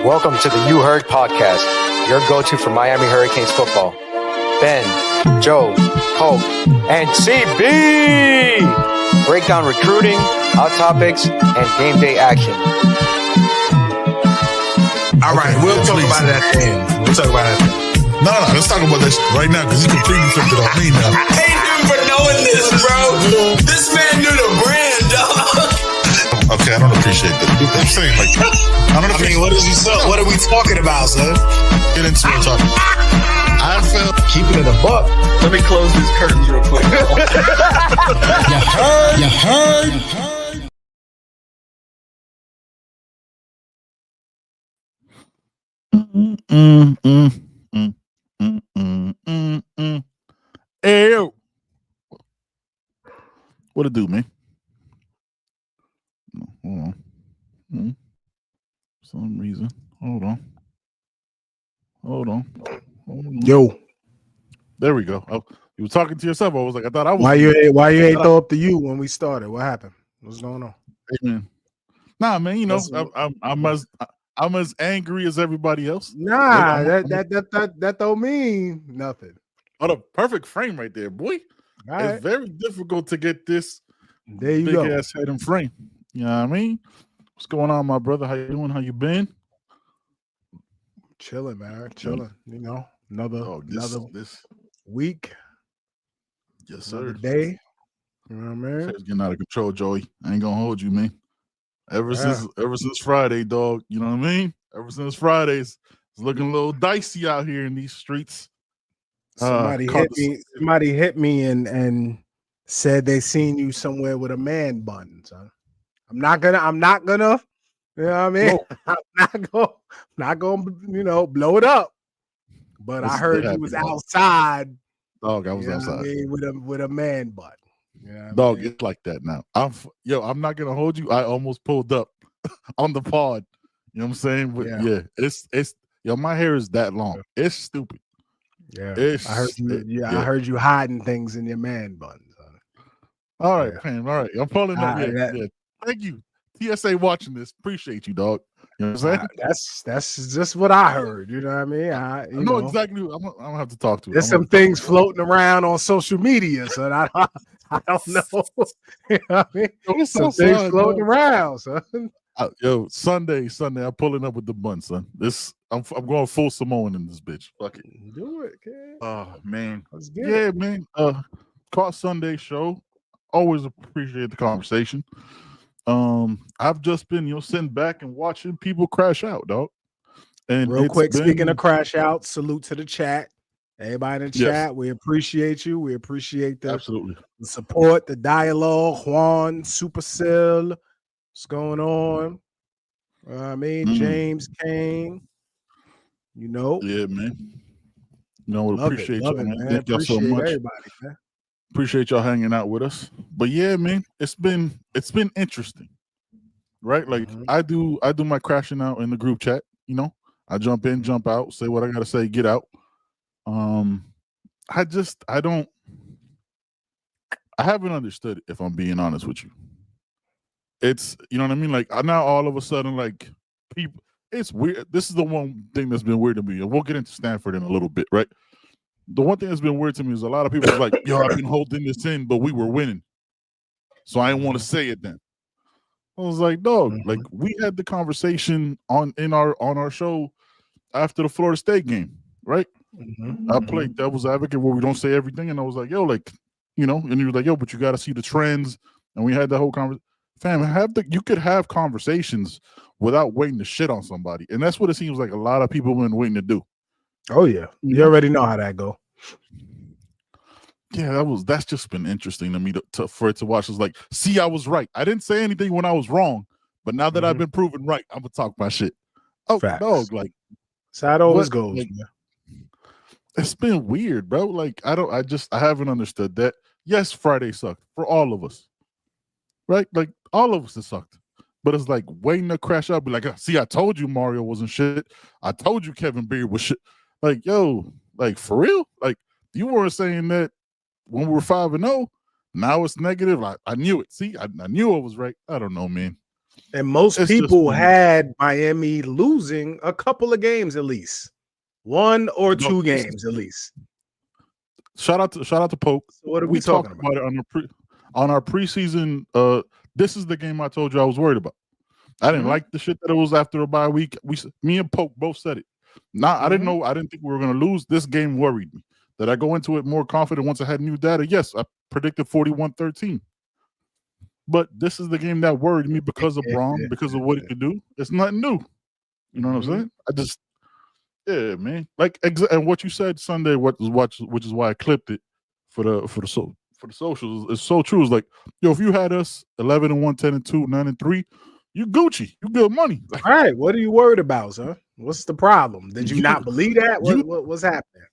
Welcome to the You Heard podcast, your go-to for Miami Hurricanes football. Ben, Joe, Hope, and CB break down recruiting, hot topics, and game day action. All right, we'll talk about it at the end. No, let's talk about this right now because he completely flipped it on me now. I hate him for knowing this, bro. This man knew the brand, dog. Okay, I don't appreciate that. I'm saying, like, what are we talking about, son? Get into it, talk. I felt Keeping it a buck. Let me close these curtains real quick. You heard. Hey, yo. What it do, man? Hold on. For some reason. Hold on. Yo, There we go. Oh, you were talking to yourself. I was like, I thought I was. why you ain't throw up to you when we started? What happened? What's going on? Amen. Nah, man. You know, I'm as angry as everybody else. Nah, that don't mean nothing. Oh, the perfect frame right there, boy. All right, It's very difficult to get this there you big go. ass head and frame. You know what I mean? What's going on, my brother? How you doing? How you been? Chilling, man. Chilling. You know, another This week, yes, another sir. day. You know what I mean? It's getting out of control, Joey. I ain't gonna hold you, man. Ever since Friday, dog. You know what I mean? Ever since Fridays, it's looking a little dicey out here in these streets. Somebody hit me and said they seen you somewhere with a man bun, son. I'm not gonna, you know what I mean? I'm not gonna, blow it up. But I heard you was outside. Dog, I was outside. I mean, with a man bun. Yeah, Dog, it's like that now. I'm not gonna hold you. I almost pulled up on the pod. You know what I'm saying? But yeah, it's my hair is that long. It's stupid. Yeah, I heard you. I heard you hiding things in your man bun. All right, man. All right, I'm pulling up. Yeah. Thank you, TSA, watching this. Appreciate you, dog. You know what I'm saying? That's just what I heard. You know what I mean? I know exactly. I'm gonna have to talk to. There's some things floating around on social media, son. I don't know. You know what I mean? Some things floating around, son. Sunday, I'm pulling up with the bun, son. I'm going full Samoan in this bitch. Fuck it. Do it, kid. Oh man. Let's get it. Man. Caught Sunday show. Always appreciate the conversation. I've just been, sitting back and watching people crash out, dog. And real quick, speaking of crash out, salute to the chat. Everybody in the chat, we appreciate you. We appreciate the support, the dialogue. Juan, Supercell, what's going on? James Kane. Yeah, man. Appreciate y'all, man. Thank y'all so much. Everybody, man. Appreciate y'all hanging out with us. But yeah, man, it's been interesting. Right? Like I do my crashing out in the group chat, I jump in, jump out, say what I gotta say, get out. I haven't understood it, if I'm being honest with you. It's, you know what I mean? Like now all of a sudden, like people, it's weird. This is the one thing that's been weird to me. And we'll get into Stanford in a little bit, right? The one thing that's been weird to me is a lot of people are like, yo, I've been holding this in, but we were winning. So I didn't want to say it then. I was like, dog, like we had the conversation on our show after the Florida State game, right? I played devil's advocate where we don't say everything, and I was like, yo, like, and he was like, yo, but you got to see the trends, and we had that whole conversation. Fam, you could have conversations without waiting to shit on somebody, and that's what it seems like a lot of people have been waiting to do. Oh yeah, you already know how that go. Yeah, that's just been interesting to me for it to watch. It's like, see, I was right. I didn't say anything when I was wrong, but now that I've been proven right, I'm gonna talk my shit. Oh, facts. Dog, like that's how it always goes. Like, it's been weird, bro. Like I haven't understood that. Yes, Friday sucked for all of us, right? Like all of us it sucked. But it's like waiting to crash out, be like, see, I told you Mario wasn't shit. I told you Kevin Beard was shit. Like, yo, like for real? Like you weren't saying that when we were 5-0. Now it's negative. I knew it. See, I knew I was right. I don't know, man. And most people had Miami losing a couple of games at least. 1 or 2 games at least. Shout out to Poke. So what are we talking about? It on our preseason. This is the game I told you I was worried about. I didn't like the shit that it was after a bye week. Me and Poke both said it. I didn't know. I didn't think we were going to lose. This game worried me. Did I go into it more confident once I had new data? Yes, I predicted 41-13. But this is the game that worried me because of Braun, because of what he could do. It's nothing new. You know what I'm saying? Yeah, man. Like, and what you said Sunday, which is why I clipped it for the socials. It's so true. It's like, yo, if you had us 11-1, 10-2, 9-3, you Gucci, you good money. All right, what are you worried about, son? What's the problem? Did you not believe that? What's happening?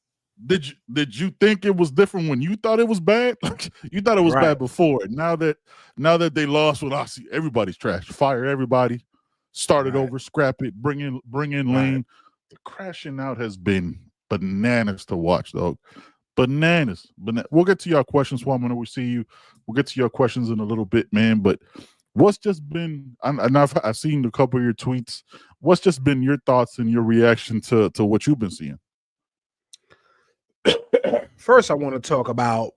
Did you think it was different when you thought it was bad? You thought it was bad before. Now that they lost with Aussie, everybody's trash. Fire everybody. Start it over. Scrap it. Bring in Lane. The crashing out has been bananas to watch, dog. Bananas. We'll get to your questions, Swam, when we see you. We'll get to your questions in a little bit, man. But what's just been? I've seen a couple of your tweets. What's just been your thoughts and your reaction to what you've been seeing? First, I want to talk about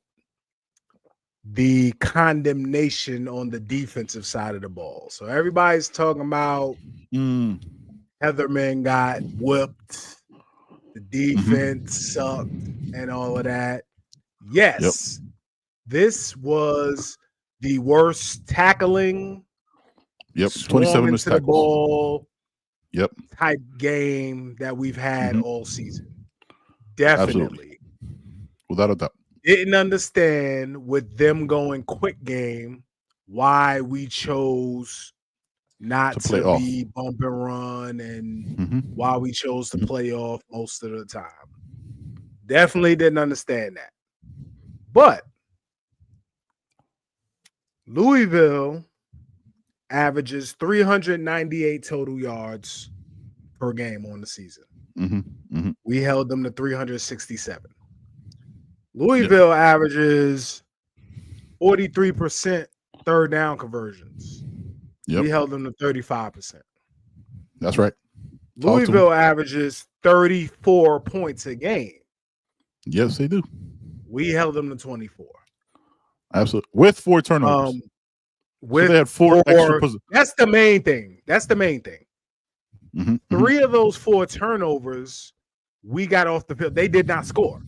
the condemnation on the defensive side of the ball. So everybody's talking about Heatherman got whipped, the defense sucked, and all of that. Yes, this was the worst tackling. 27 into the ball. Type game that we've had all season. Definitely. Absolutely. Without a doubt. Didn't understand with them going quick game why we chose not to be bump and run and why we chose to play off most of the time. Definitely didn't understand that. But Louisville averages 398 total yards per game on the season. We held them to 367. Louisville averages 43% third down conversions. We held them to 35%. That's right. Louisville averages 34 points a game. Yes, they do. We held them to 24. Absolutely. With 4 turnovers. So they had 4 extra positions. That's the main thing. 3 of those 4 turnovers, we got off the field. They did not score.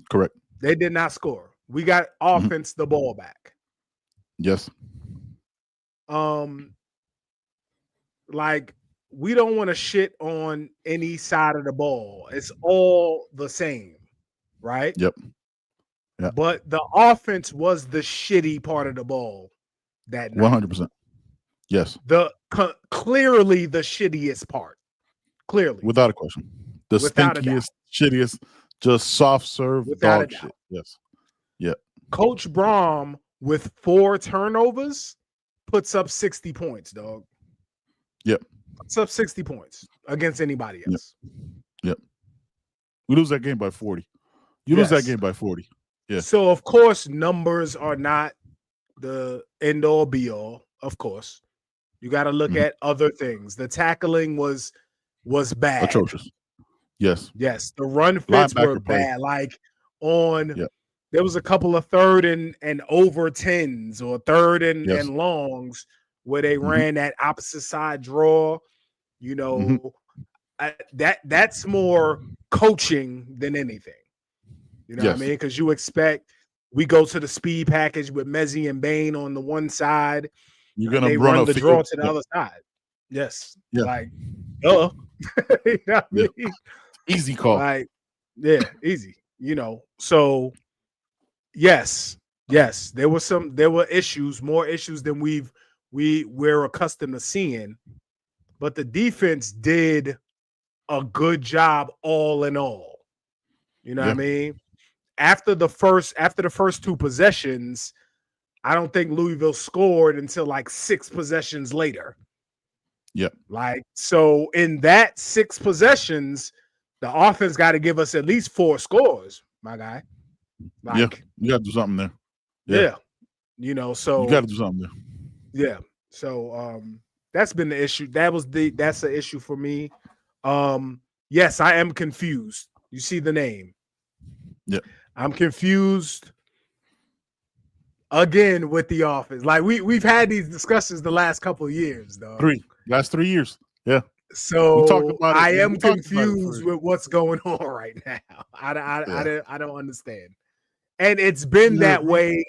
Correct. They did not score. We got offense the ball back. Yes. Like, we don't want to shit on any side of the ball. It's all the same, right? Yep. But the offense was the shitty part of the ball that night. 100%. Yes. Clearly the shittiest part. Clearly. Without a question. The stinkiest, shittiest, just soft serve dog shit. Yes. Yeah. Coach Braum with 4 turnovers puts up 60 points, dog. Yep. Puts up 60 points against anybody else. Yep. We lose that game by 40. You lose that game by 40. Yeah. So, of course, numbers are not the end-all, be-all, of course. You got to look at other things. The tackling was bad. Atrocious. Yes. Yes. The run fits were bad. Like there was a couple of 3rd and over 10s or 3rd and longs where they ran that opposite side draw. You know, that's more coaching than anything. You know what I mean? Because you expect we go to the speed package with Mezzi and Bain on the one side. You're gonna run the draw to the other side. Yes. Yeah. Like, you know what I mean? Easy call. Like, easy. You know. So yes, there were issues, more issues than we're accustomed to seeing. But the defense did a good job all in all. You know what I mean? After the first 2 possessions, I don't think Louisville scored until like 6 possessions later. Yep. Like, so in that 6 possessions, the offense got to give us at least 4 scores, my guy. Like, you got to do something there. Yeah. You know, so you got to do something there. Yeah. So That's been the issue. That's the issue for me. Yes, I am confused. You see the name. Yeah. I'm confused again with the offense. Like we've had these discussions the last couple of years, though. Last 3 years. Yeah. So I am confused with what's going on right now. I don't understand. And it's been that way,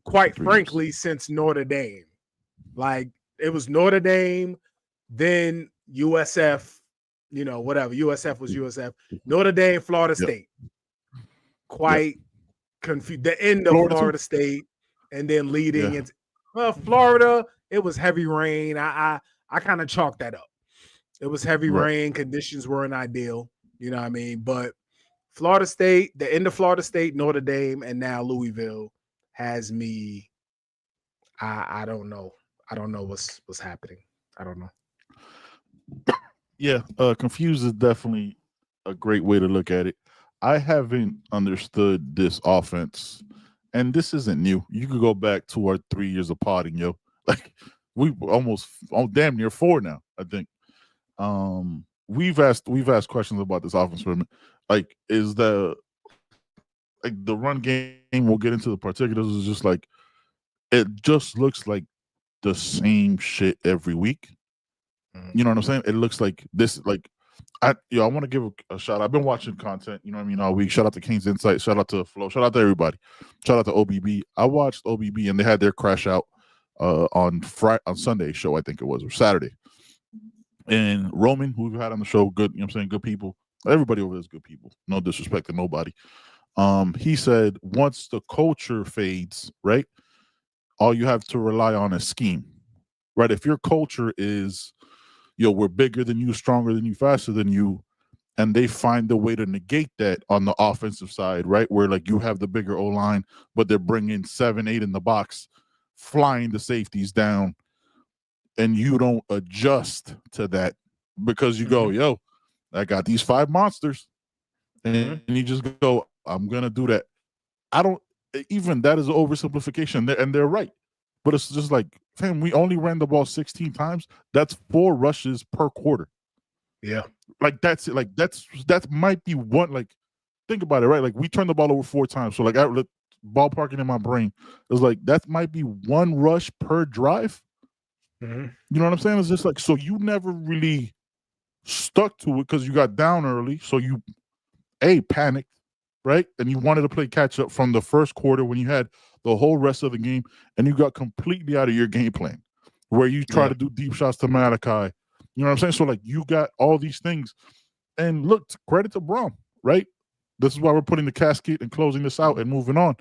quite frankly, since Notre Dame. Like it was Notre Dame, then USF, whatever. USF was USF. Notre Dame, Florida State. Quite confused. The end of Florida State, and then leading into Florida, it was heavy rain. I kind of chalked that up. It was heavy rain. Conditions weren't ideal. You know what I mean? But Florida State, the end of Florida State, Notre Dame, and now Louisville has me. I don't know. I don't know what's happening. I don't know. Yeah, confused is definitely a great way to look at it. I haven't understood this offense, and this isn't new. You could go back to our 3 years of potting, yo. Like we almost damn near 4 now, I think. We've asked questions about this offense for a minute. Like, is the run game? We'll get into the particulars. Is just like it just looks like the same shit every week. You know what I'm saying? It looks like this. Like, I want to give a shout. I've been watching content. You know what I mean? All week. Shout out to King's Insight. Shout out to Flo. Shout out to everybody. Shout out to OBB. I watched OBB and they had their crash out on Sunday show. I think it was, or Saturday. And Roman, who we've had on the show, good, you know what I'm saying, good people. Everybody over there is good people. No disrespect to nobody. He said once the culture fades, right, all you have to rely on is scheme, right? If your culture is, we're bigger than you, stronger than you, faster than you, and they find a way to negate that on the offensive side, right, where like you have the bigger O-line, but they're bringing 7-8 in the box, flying the safeties down, and you don't adjust to that because you go, I got these 5 monsters. And you just go, I'm going to do that. Even that is an oversimplification, and they're right. But it's just like, fam, we only ran the ball 16 times. That's 4 rushes per quarter. Yeah. Like, that's it. Like, that might be one, like, think about it, right? Like, we turned the ball over 4 times. So, like, ballparking in my brain, it was like, that might be 1 rush per drive. You know what I'm saying? It's just like, so you never really stuck to it because you got down early. So you, panicked, right? And you wanted to play catch up from the first quarter when you had the whole rest of the game, and you got completely out of your game plan where you try to do deep shots to Malachi. You know what I'm saying? So, like, you got all these things. And look, credit to Braun, right? This is why we're putting the casket and closing this out and moving on.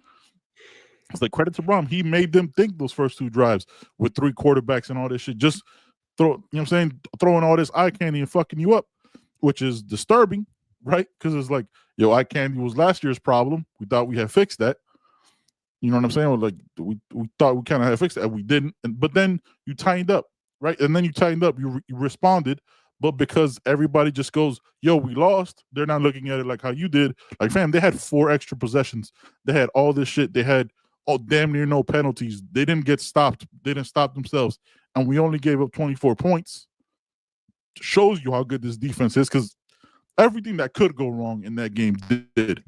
It's like, credit to Braun. He made them think those first 2 drives with 3 quarterbacks and all this shit. Just throwing all this eye candy and fucking you up, which is disturbing, right? Because it's like, eye candy was last year's problem. We thought we had fixed that. You know what I'm saying? Like, we thought we kind of had fixed that. We didn't. But then you tightened up, right? And then you tightened up. You responded. But because everybody just goes, we lost, they're not looking at it like how you did. Like, fam, they had 4 extra possessions. They had all this shit. They had damn near no penalties. They didn't get stopped. They didn't stop themselves. And we only gave up 24 points. Shows you how good this defense is, because everything that could go wrong in that game did.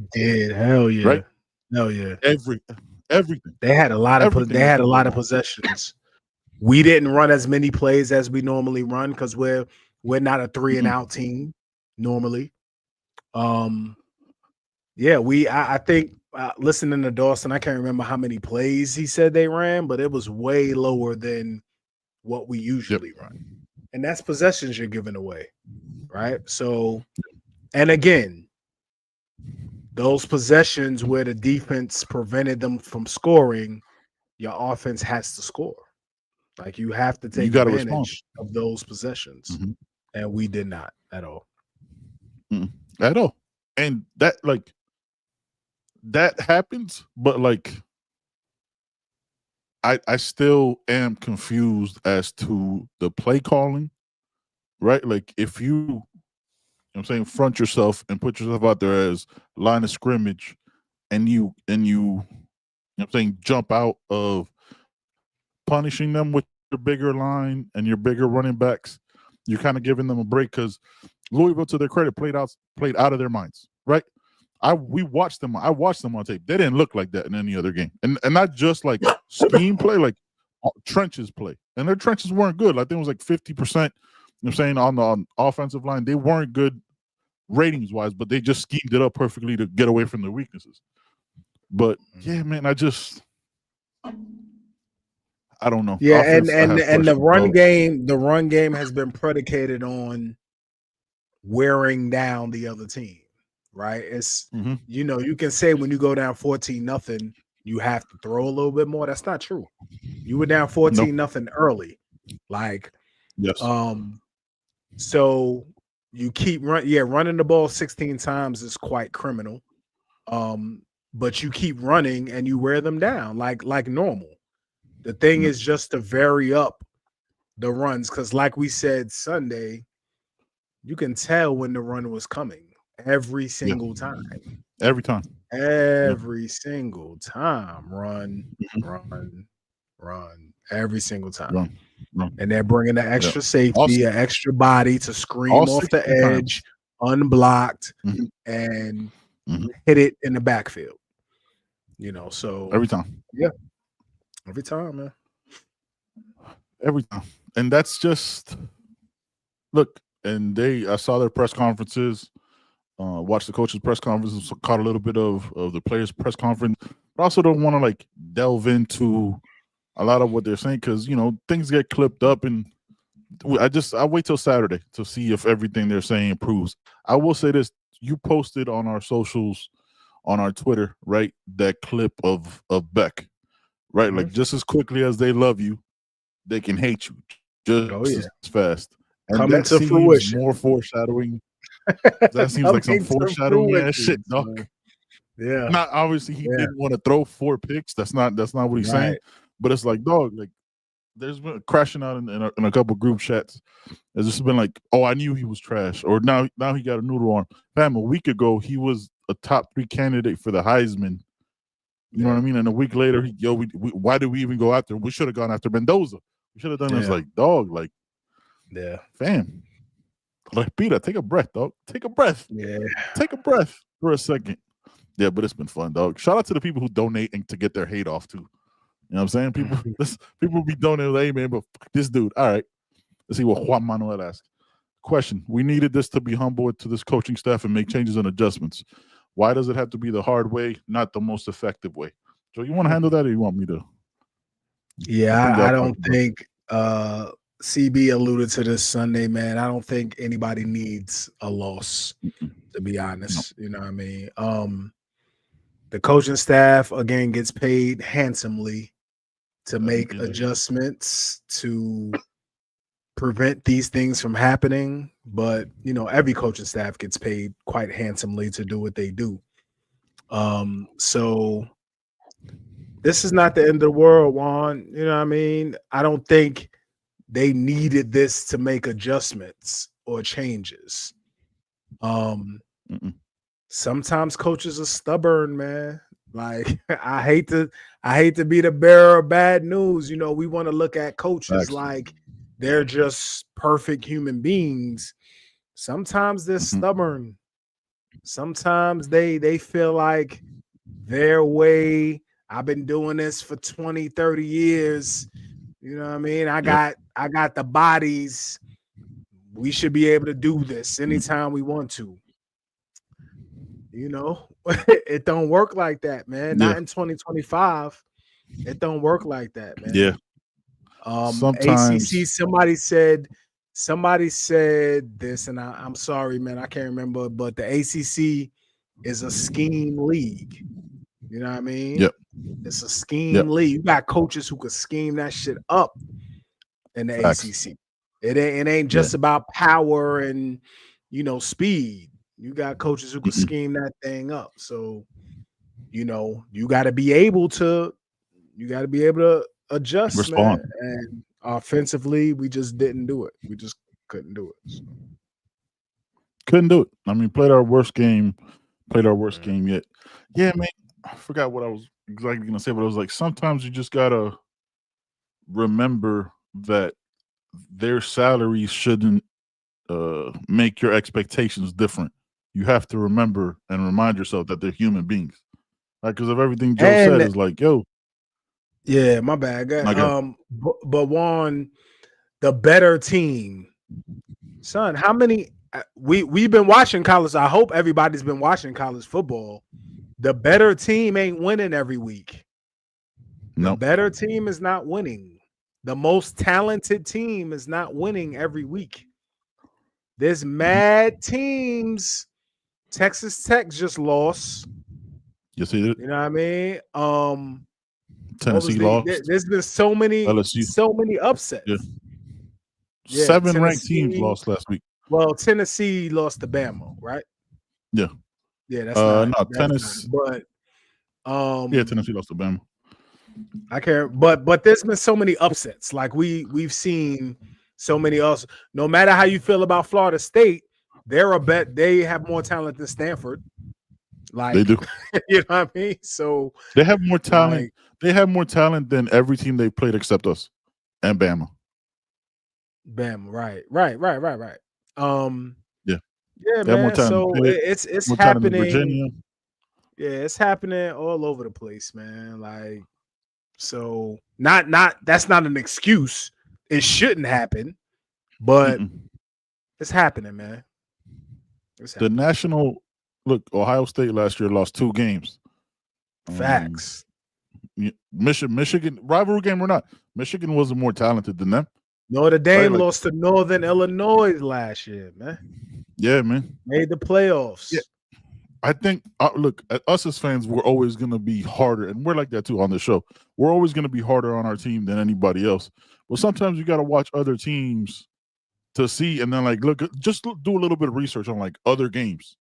Hell yeah. Right? Hell yeah. Everything. They had a lot of possessions. We didn't run as many plays as we normally run because we're not a 3 and out team normally. I think listening to Dawson, I can't remember how many plays he said they ran, but it was way lower than what we usually run. And that's possessions you're giving away, right? So, and again, those possessions where the defense prevented them from scoring, your offense has to score. Like, you have to take advantage of those possessions. And we did not at all. At all. And that, like, that happens, but like, I still am confused as to the play calling, right? Like, if you know what I'm saying, front yourself and put yourself out there as line of scrimmage, and you know what I'm saying, jump out of punishing them with bigger line and your bigger running backs, you're kind of giving them a break because Louisville, to their credit, played out of their minds, right? I watched them on tape. They didn't look like that in any other game, and not just like scheme play, like trenches play. And their trenches weren't good. I think it was like 50%. You know what I'm saying, on the offensive line, they weren't good ratings wise, but they just schemed it up perfectly to get away from their weaknesses. But yeah, man, I don't know. Yeah, and the run game has been predicated on wearing down the other team, right? It's you can say when you go down 14-0, you have to throw a little bit more. That's not true. You were down 14-0 early, like yes. So you keep running the ball 16 times is quite criminal. But you keep running and you wear them down like normal. The thing is just to vary up the runs, because like we said Sunday, you can tell when the run was coming every single time. Every time. Every single time. Run, every single time. Run. And they're bringing the extra safety, an extra body to scream off the edge, unblocked, and hit it in the backfield. So every time. Yeah. Every time, man. Every time. And that's just look, and I saw their press conferences, watched the coaches' press conferences, caught a little bit of the players' press conference, but also don't want to like delve into a lot of what they're saying because things get clipped up, and I wait till Saturday to see if everything they're saying improves. I will say this: you posted on our socials, on our Twitter, right, that clip of Beck, right? Like just as quickly as they love you, they can hate you just as fast. And coming to fruition. More foreshadowing. That seems like some foreshadowing ass shit, dog. Yeah. Not obviously he didn't want to throw 4 picks. That's not what he's saying. But it's like, dog, like there's been crashing out in a couple group chats. There's just been like, oh, I knew he was trash, or now he got a noodle arm. Fam, a week ago he was a top 3 candidate for the Heisman. You know what I mean? And a week later, why did we even go after him? We should have gone after Mendoza. We should have done this. Like, dog, like, fam. Like, Peter, take a breath, dog. Take a breath. Yeah. Take a breath for a second. Yeah, but it's been fun, dog. Shout out to the people who donate and to get their hate off too. You know what I'm saying? People be donating, hey man, but fuck this dude. All right. Let's see what Juan Manuel asked. Question: we needed this to be humble to this coaching staff and make changes and adjustments. Why does it have to be the hard way, not the most effective way? So you want to handle that, or you want me to? Yeah, I don't think CB alluded to this Sunday, man. I don't think anybody needs a loss, to be honest. No. You know what I mean? The coaching staff, again, gets paid handsomely to make adjustments to prevent these things from happening. But, every coaching staff gets paid quite handsomely to do what they do. So this is not the end of the world, Juan. You know what I mean? I don't think they needed this to make adjustments or changes. Sometimes coaches are stubborn, man. Like I hate to be the bearer of bad news. We want to look at coaches like they're just perfect human beings. Sometimes they're stubborn. Sometimes they feel like their way. I've been doing this for 20, 30 years. You know what I mean? I got the bodies. We should be able to do this anytime we want to. It don't work like that, man. Not in 2025. It don't work like that, man. Yeah. Sometimes ACC, somebody said this, and I'm sorry, man, I can't remember, but the ACC is a scheme league. You know what I mean? Yep. It's a scheme league. You got coaches who could scheme that shit up in the ACC. It ain't just about power and speed. You got coaches who can scheme that thing up. So, you got to be able to adjust, respond. Man. And offensively, we just didn't do it. We just couldn't do it. So. Couldn't do it. I mean, played our worst game yet. Yeah, man. I forgot what I was exactly going to say, but I was like, sometimes you just got to remember that their salaries shouldn't make your expectations different. You have to remember and remind yourself that they're human beings. Like, because of everything Joe said is like, yo. Yeah, my bad. But Juan, the better team, son. How many? We've been watching college. I hope everybody's been watching college football. The better team ain't winning every week. The better team is not winning. The most talented team is not winning every week. There's mad teams. Texas Tech just lost. Yes, he did. You know what I mean? Tennessee lost. There's been so many upsets. Yeah, 7 ranked teams lost last week. Well, Tennessee lost to Bama, right? Yeah. Yeah, that's not Tennessee. But Tennessee lost to Bama. I can't. But there's been so many upsets. Like we've seen so many else. No matter how you feel about Florida State, they have more talent than Stanford. Like they do. You know what I mean? So they have more talent. They have more talent than every team they played except us and Bama. Right. Yeah, man. So it's happening. Virginia. Yeah, it's happening all over the place, man. Like, so not that's not an excuse. It shouldn't happen, but it's happening, man. The national Ohio State last year lost 2 games. Facts. Michigan, rivalry game or not, Michigan wasn't more talented than them. Notre Dame lost to Northern Illinois last year, man. Yeah, man. Made the playoffs. Yeah. I think, us as fans, we're always going to be harder, and we're like that too on the show. We're always going to be harder on our team than anybody else. But sometimes you got to watch other teams to see, and then do a little bit of research on like other games.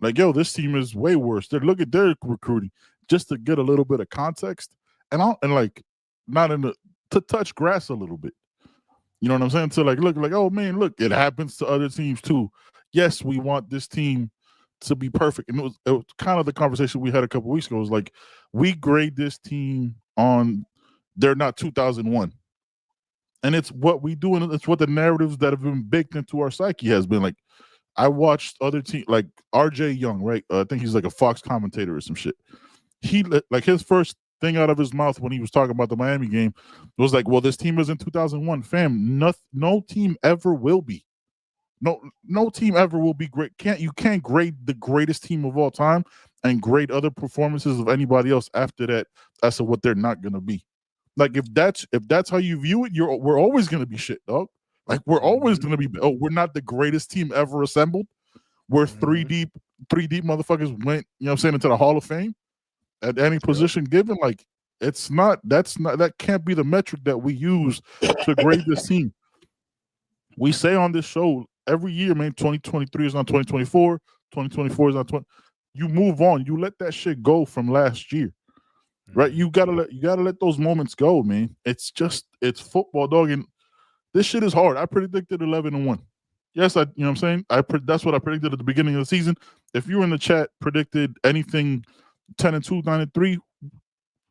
Like, yo, this team is way worse. Look at their recruiting, just to get a little bit of context, to touch grass a little bit. You know what I'm saying? To look, oh man, look, it happens to other teams too. Yes, we want this team to be perfect, and it was kind of the conversation we had a couple weeks ago. It was like, we grade this team on they're not 2001, and it's what we do, and it's what the narratives that have been baked into our psyche has been. Like, I watched other teams like RJ Young, right? I think he's like a Fox commentator or some shit. He his first thing out of his mouth when he was talking about the Miami game was like, well, this team is in 2001. Fam, no team ever will be. No team ever will be great. You can't grade the greatest team of all time and grade other performances of anybody else after that as to what they're not gonna be. Like, if that's how you view it, we're always gonna be shit, dog. Like, we're always gonna be. Oh, we're not the greatest team ever assembled. We're 3 deep motherfuckers went, you know what I'm saying, into the Hall of Fame at any position given. Like, that can't be the metric that we use to grade this team. We say on this show every year, man, 2023 is not 2024, 2024 is not 20. You move on. You let that shit go from last year. Right? You gotta let those moments go, man. It's football, dog, and this shit is hard. I predicted 11-1. Yes, you know what I'm saying? That's what I predicted at the beginning of the season. If you were in the chat, predicted anything 10-2, 9-3,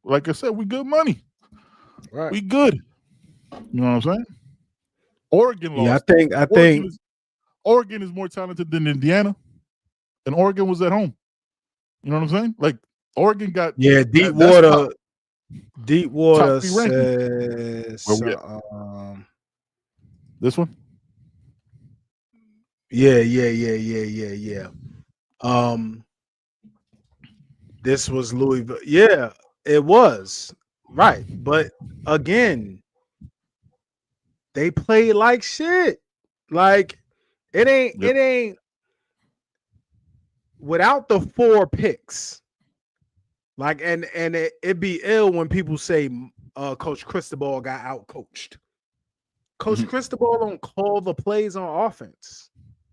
like I said, we good money. Right. We good. You know what I'm saying? Oregon lost. Yeah, I think Oregon is more talented than Indiana, and Oregon was at home. You know what I'm saying? Like, Oregon got Deep Water says this one. Yeah. This was Louisville. Yeah, it was. Right. But again, they played like shit. Like, it ain't without the 4 picks. Like, and it'd be ill when people say Coach Cristobal got out-coached. Coach Cristobal don't call the plays on offense.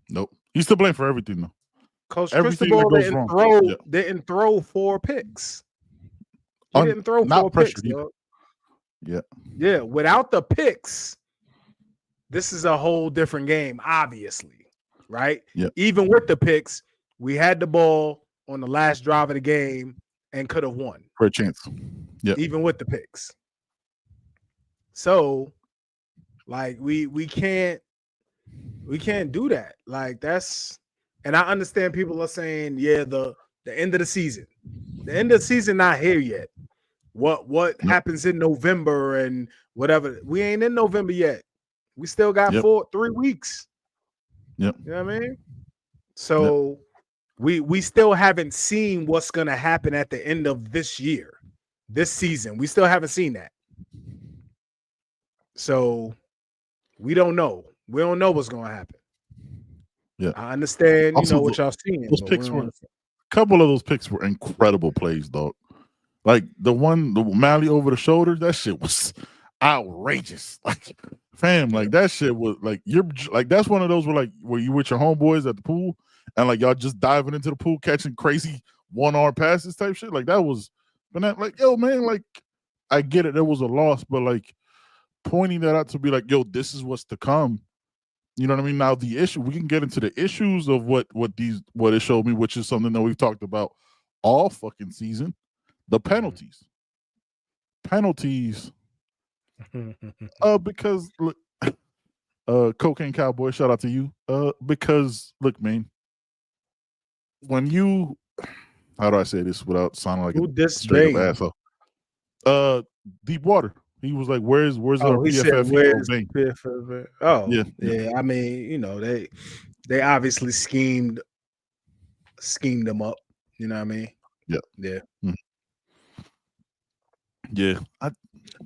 Nope. He's to blame for everything, though. Coach Cristobal didn't throw 4 picks. He didn't throw 4 picks. Yeah. Without the picks, this is a whole different game, obviously. Right? Yeah. Even with the picks, we had the ball on the last drive of the game and could have won. For a chance. Yeah. Even with the picks. So Like we can't do that. Like that's, and I understand people are saying, yeah, the end of the season. The end of the season not here yet. What happens in November and whatever. We ain't in November yet. We still got 3 weeks. Yep. You know what I mean? So we still haven't seen what's gonna happen at the end of this year, this season. We still haven't seen that. So we don't know. We don't know what's gonna happen. Yeah. I understand, Also, what y'all seeing. Those picks were a couple of those picks were incredible plays, dog. Like the Mally over the shoulder, that shit was outrageous. Like, fam, like that shit was like you're like that's one of those where you with your homeboys at the pool and like y'all just diving into the pool catching crazy one-arm passes type shit. Like that was, but that, like, yo, man, like I get it, there was a loss, but like pointing that out to be like, yo, this is what's to come. You know what I mean? Now the issue, we can get into the issues of what it showed me, which is something that we've talked about all fucking season. The penalties. Because look, Cocaine Cowboy, shout out to you. Because look, man, when you, how do I say this without sounding like a straight up asshole? Deep water. He was like, "Where's our PFF hero?" Oh, yeah. I mean, they obviously schemed them up. You know what I mean? Yeah. Mm-hmm. Yeah. All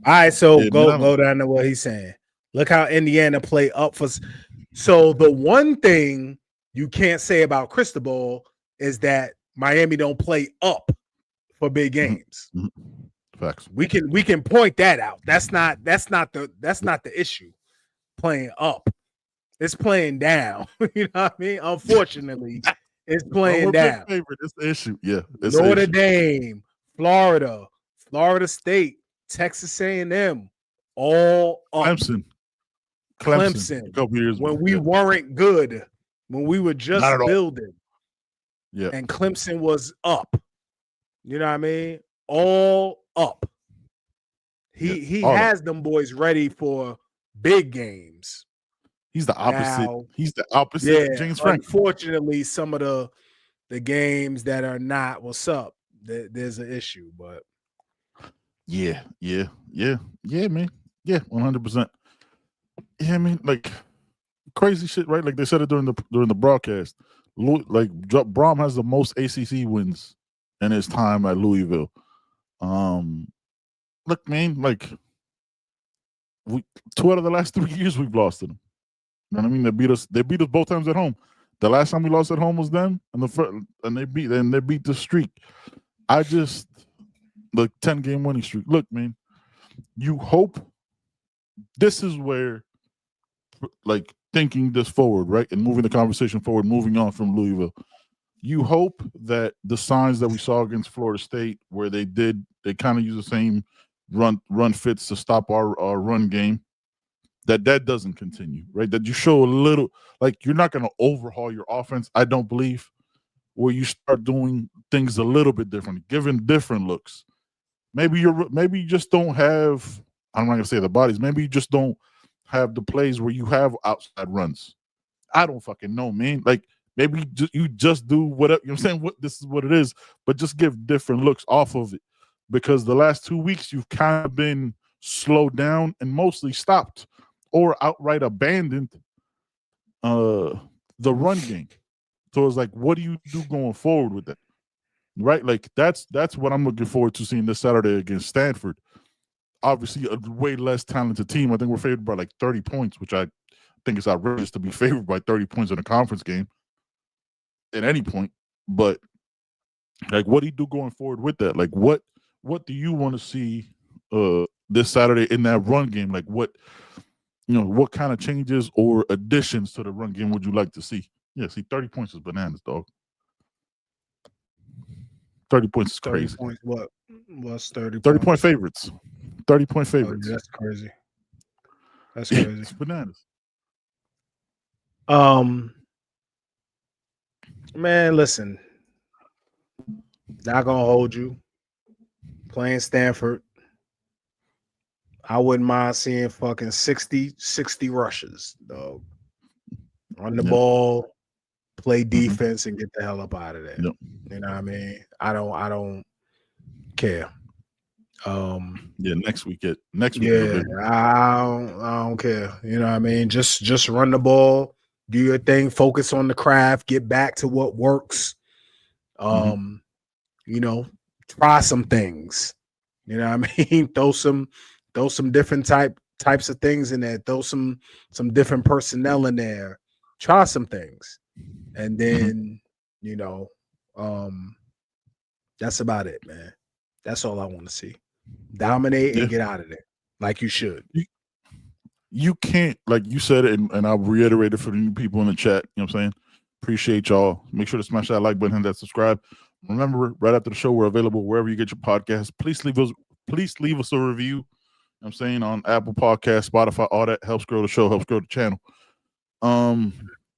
right, so go down to what he's saying. Look how Indiana play up for. So the one thing you can't say about Cristobal is that Miami don't play up for big games. Mm-hmm. Facts. We can point that out. That's not the issue. Playing up, it's playing down. You know what I mean? Unfortunately, it's playing down. Favorite. It's the issue. Yeah. It's Notre Dame, Florida State, Texas A&M, all up. Clemson. A couple years when we weren't good, when we were just building. Yeah. And Clemson was up. You know what I mean? All up. He has them boys ready for big games. He's the opposite. He's the opposite of James Franklin. Unfortunately, some of the games that are not what's up, there's an issue, but yeah, man. Yeah, 100%. Yeah, I mean, like crazy shit, right? Like they said it during the broadcast. Like Brom has the most ACC wins in his time at Louisville. Look, man, like 2 out of the last 3 years we've lost to them. You know what I mean? They beat us both times at home. The last time we lost at home was them, and they beat the streak. The 10-game winning streak. Look, man, you hope this is where, like, thinking this forward, right, and moving the conversation forward, moving on from Louisville. You hope that the signs that we saw against Florida State, where they kind of use the same run fits to stop our run game, that doesn't continue, right? That you show a little, like, you're not going to overhaul your offense, I don't believe, where you start doing things a little bit different, giving different looks. Maybe you just don't have, I'm not going to say the bodies, maybe you just don't have the plays where you have outside runs. I don't fucking know, man. Like, maybe you just do whatever, you know what I'm saying? This is what it is, but just give different looks off of it. Because the last 2 weeks, you've kind of been slowed down and mostly stopped or outright abandoned the run game. So it's like, what do you do going forward with that? Right? Like, that's what I'm looking forward to seeing this Saturday against Stanford. Obviously, a way less talented team. I think we're favored by like 30 points, which I think is outrageous to be favored by 30 points in a conference game at any point. But, like, what do you do going forward with that? Like, what do you want to see this Saturday in that run game? Like, what kind of changes or additions to the run game would you like to see? Yeah, see, 30 points is bananas, dog. 30 points is crazy. 30 points, what? What's 30 30 point favorites. 30 point favorites. Oh, that's crazy. That's crazy. It's bananas. Man, listen. Not gonna hold you. Playing Stanford. I wouldn't mind seeing fucking 60 rushes, dog. Run the ball, play defense, and get the hell up out of there. Yep. You know what I mean? I don't care. Next week. Yeah, I don't care. You know what I mean? Just run the ball, do your thing, focus on the craft, get back to what works. You know, try some things. You know what I mean? throw some different types of things in there. Throw some different personnel in there. Try some things. And then, you know, that's about it, man. That's all I want to see. Dominate and get out of there like you should. You can't, like you said it, and I'll reiterate it for the new people in the chat. You know what I'm saying? Appreciate y'all. Make sure to smash that like button and that subscribe. Remember, right after the show, we're available wherever you get your podcasts. Please leave us a review. You know what I'm saying, on Apple Podcasts, Spotify, all that helps grow the show, helps grow the channel.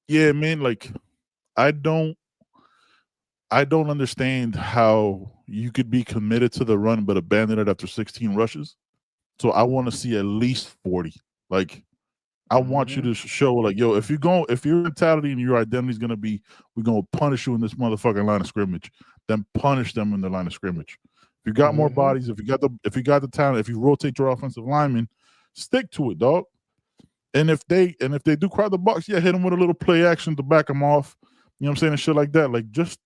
Yeah, man, like I don't understand how you could be committed to the run but abandon it after 16 rushes. So I want to see at least 40. Like, I want you to show, like, yo, if your mentality and your identity is gonna be, we're gonna punish you in this motherfucking line of scrimmage, then punish them in the line of scrimmage. If you got more bodies, if you got the talent, if you rotate your offensive linemen, stick to it, dog. And if they do crowd the box, hit them with a little play action to back them off. You know what I'm saying? And shit like that. Like, just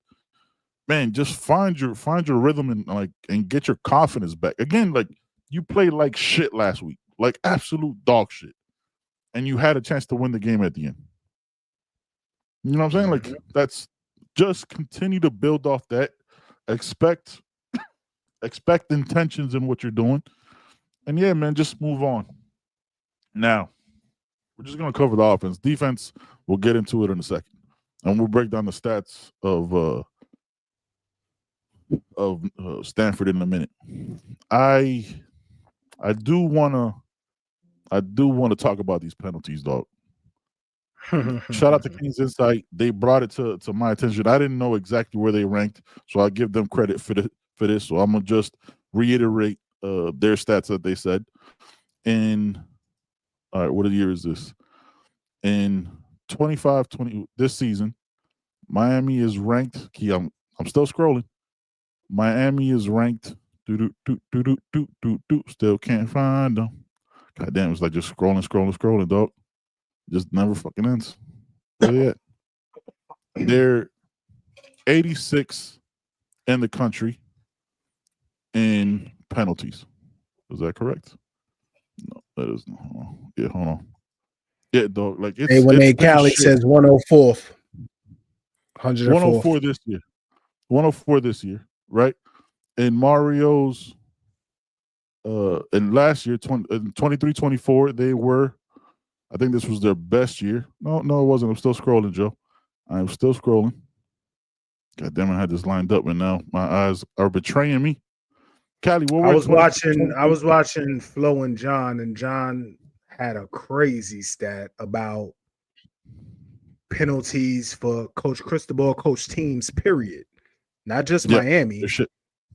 find your rhythm and get your confidence back. Again, like, you played like shit last week, like absolute dog shit, and you had a chance to win the game at the end. You know what I'm saying? Like, that's just continue to build off that. Expect intentions in what you're doing, and yeah, man, just move on. Now, we're just gonna cover the offense. Defense, we'll get into it in a second, and we'll break down the stats of Stanford in a minute. I do want to talk about these penalties, dog. Shout out to King's Insight. They brought it to my attention. I didn't know exactly where they ranked, so I give them credit for this. So I'm gonna just reiterate their stats that they said. In all right, what year is this? In 25-20 this season, Miami is ranked. I'm still scrolling. Miami is ranked. Still can't find them. God damn, it's like just scrolling, dog. Just never fucking ends. Where they at? They're 86 in the country in penalties. Is that correct? No, that is not. Hold on. Yeah, hold on. Yeah, dog. Like, it's Cali says 104th. 104 this year. 104 this year, right? In Mario's in last year, 23-24, they were, I think this was their best year. No, it wasn't. I'm still scrolling, Joe. I'm still scrolling. God damn it, I had this lined up, and now my eyes are betraying me. Callie, I was watching Flo and John had a crazy stat about penalties for Coach Cristobal, coach teams, period. Not just Miami,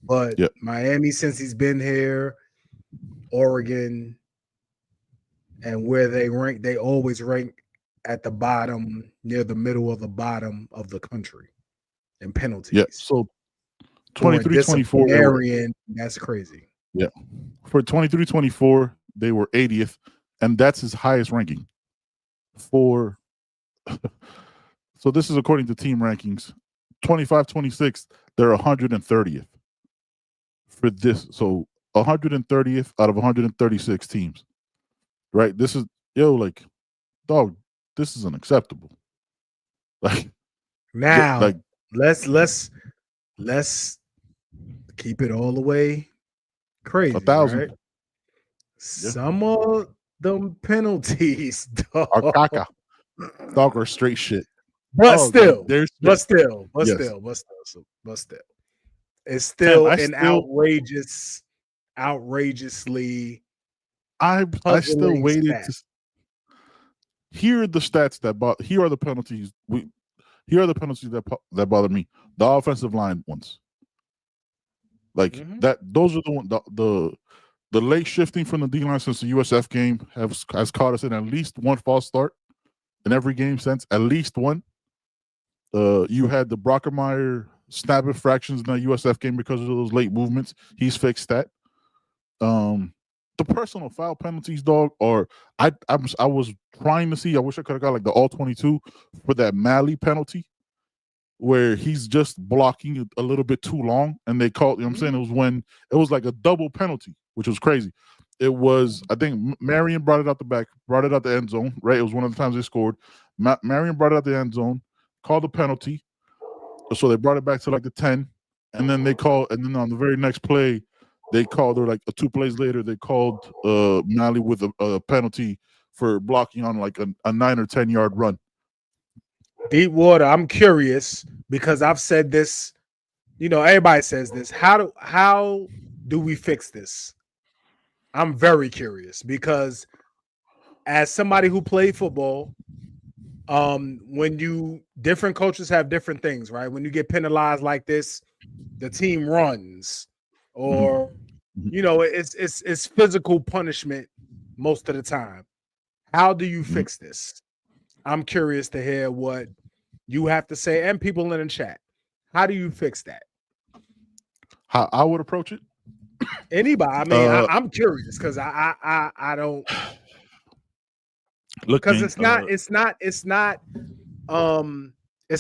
but Miami since he's been here, Oregon, and where they rank, they always rank at the bottom, near the middle of the bottom of the country in penalties. Yeah, so 23-24. That's crazy. Yeah. For 23-24, they were 80th, and that's his highest ranking. So this is according to team rankings. 25-26, they're 130th for this. So 130th out of 136 teams. Right? This is like, dog, this is unacceptable. Like, now let's keep it all the way crazy. 1,000. Right? Yeah. Some of them penalties, dog, are straight shit. But still, it's still an outrageously. I still waited to hear the stats that here are the penalties. Here are the penalties that bother me. The offensive line ones, like that. Those are the the late shifting from the D-line since the USF game has caught us in at least one false start in every game since, at least one. You had the Brockermeyer snap infractions in the USF game because of those late movements. He's fixed that. The personal foul penalties, dog, or I was trying to see. I wish I could have got like the all-22 for that Malley penalty, where he's just blocking a little bit too long, and they called. You know what I'm saying? It was when it was like a double penalty, which was crazy. It was, I think, Marion brought it out the end zone. Right, it was one of the times they scored. Marion brought it out the end zone, called the penalty, so they brought it back to like the 10, and then and then on the very next play, they called, or like 2 plays later, they called Malley with a penalty for blocking on like a 9 or 10 yard run. Deep water. I'm curious because I've said this. You know, everybody says this. How do we fix this? I'm very curious because as somebody who played football, when different coaches have different things, right? When you get penalized like this, the team runs, or you know, it's physical punishment most of the time. How do you fix this? I'm curious to hear what you have to say, and people in the chat. How do you fix that? How I would approach it? Anybody? I mean, I'm curious because I don't, because it's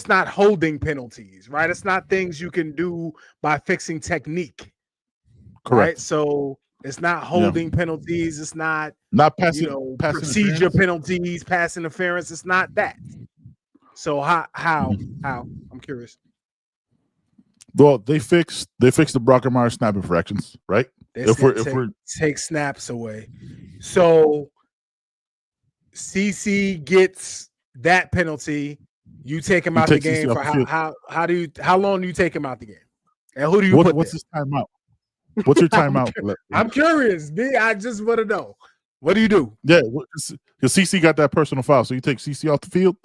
not holding penalties, right? It's not things you can do by fixing technique. Correct. Right? So it's not holding penalties. It's not passing, passing procedure penalties, pass interference. It's not that. So how? I'm curious. Well, they fixed the Brockermeyer snap infractions, right? If we're take snaps away, so CC gets that penalty, you take him out the game for how long do you take him out the game, and who do you put? What's his timeout? What's your timeout? I'm curious. I just want to know. What do you do? Yeah, because CC got that personal foul, so you take CC off the field.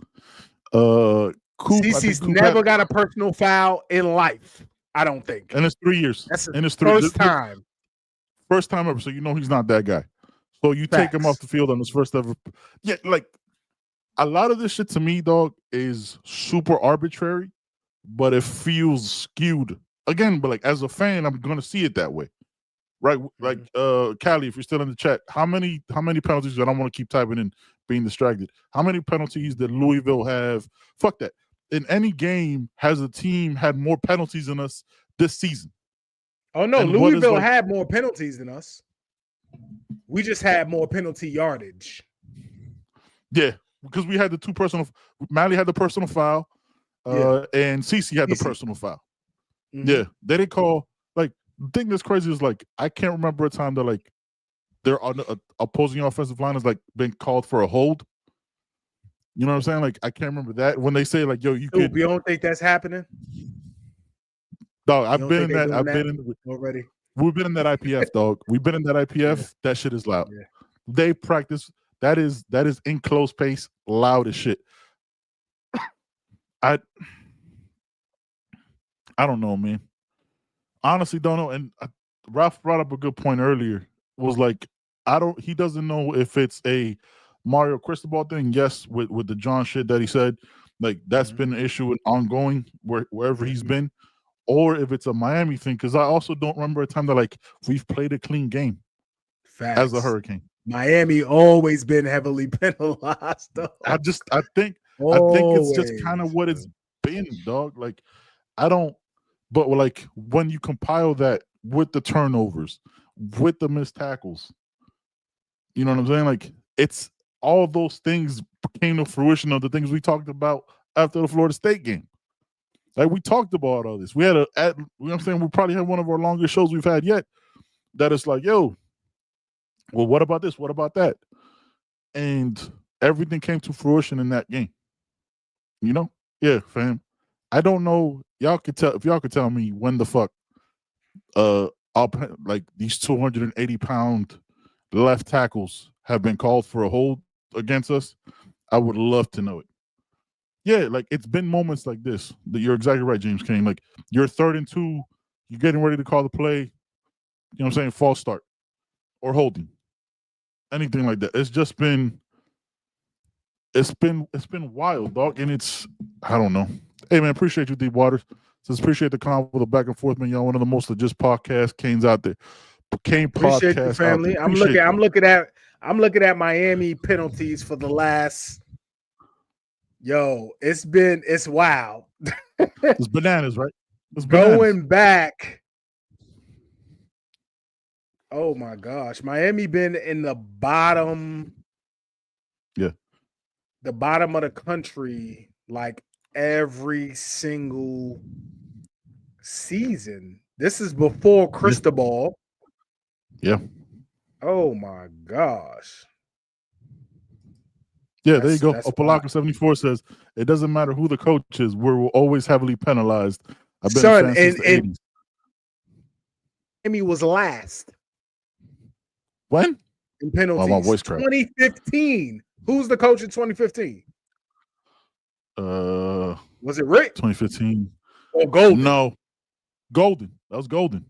CC's never got a personal foul in life, I don't think. And it's 3 years. That's his first time. First time ever, so you know he's not that guy. So you take him off the field on his first ever. Yeah, like a lot of this shit to me, dog, is super arbitrary, but it feels skewed. Again, but like as a fan, I'm gonna see it that way. Right? Like Callie, if you're still in the chat, how many penalties, I don't want to keep typing in being distracted. How many penalties did Louisville have? Fuck that. In any game, has a team had more penalties than us this season? Oh no, Louisville had more penalties than us. We just had more penalty yardage. Yeah, because we had the 2 personal. Malley had the personal foul, and CC had the personal foul. Mm-hmm. Yeah, they didn't call. Like, the thing that's crazy is, like, I can't remember a time that, like, their opposing offensive line has, like, been called for a hold. You know what I'm saying? Like, I can't remember that. When they say, like, yo, you could. You don't think that's happening? Dog, I've been in that. I've been in already. We've been in that IPF, dog. We've been in that IPF. Yeah. That shit is loud. Yeah. They practice. That is in close pace, loud as shit. I don't know, man. Honestly, don't know. And Ralph brought up a good point earlier. Was like, he doesn't know if it's a Mario Cristobal thing. Yes, with the John shit that he said, like that's been an issue and ongoing wherever he's been, or if it's a Miami thing. Because I also don't remember a time that like we've played a clean game as a Hurricane. Miami always been heavily penalized. Though. I think it's just kind of what it's been, dog. Like but like when you compile that with the turnovers, with the missed tackles, you know what I'm saying? Like it's all those things came to fruition of the things we talked about after the Florida State game. Like we talked about all this. We had you know what I'm saying? We probably had one of our longest shows we've had yet. That it's like, yo, well, what about this? What about that? And everything came to fruition in that game. You know? Yeah, fam. I don't know. Y'all could tell if y'all could tell me when the fuck like these 280-pound left tackles have been called for a hold against us. I would love to know it. Yeah, like it's been moments like this. That you're exactly right, James Kane. Like you're 3rd and 2, you're getting ready to call the play. You know what I'm saying? False start. or holding, anything like that. It's just been wild, dog, and I don't know. Hey man, appreciate you, Deep Waters. Just appreciate the convo, the back and forth, man. Y'all one of the most legit podcast Canes out there. Kane appreciate podcast, you, family. I'm looking at Miami penalties for the last. Yo, it's wild. It's bananas, right? It's going bananas. back. Oh my gosh, Miami been in the bottom. Yeah, the bottom of the country like every single season. This is before Cristobal. Yeah. Oh my gosh. Yeah, there you go. Opalaka 74 says it doesn't matter who the coach is, we're always heavily penalized. I've been a fan since the 80s. Miami was last. When? In penalties. Oh, my voice cracked. 2015. Who's the coach in 2015? Was it Rick? 2015. Oh, Golden. No. Golden. That was Golden.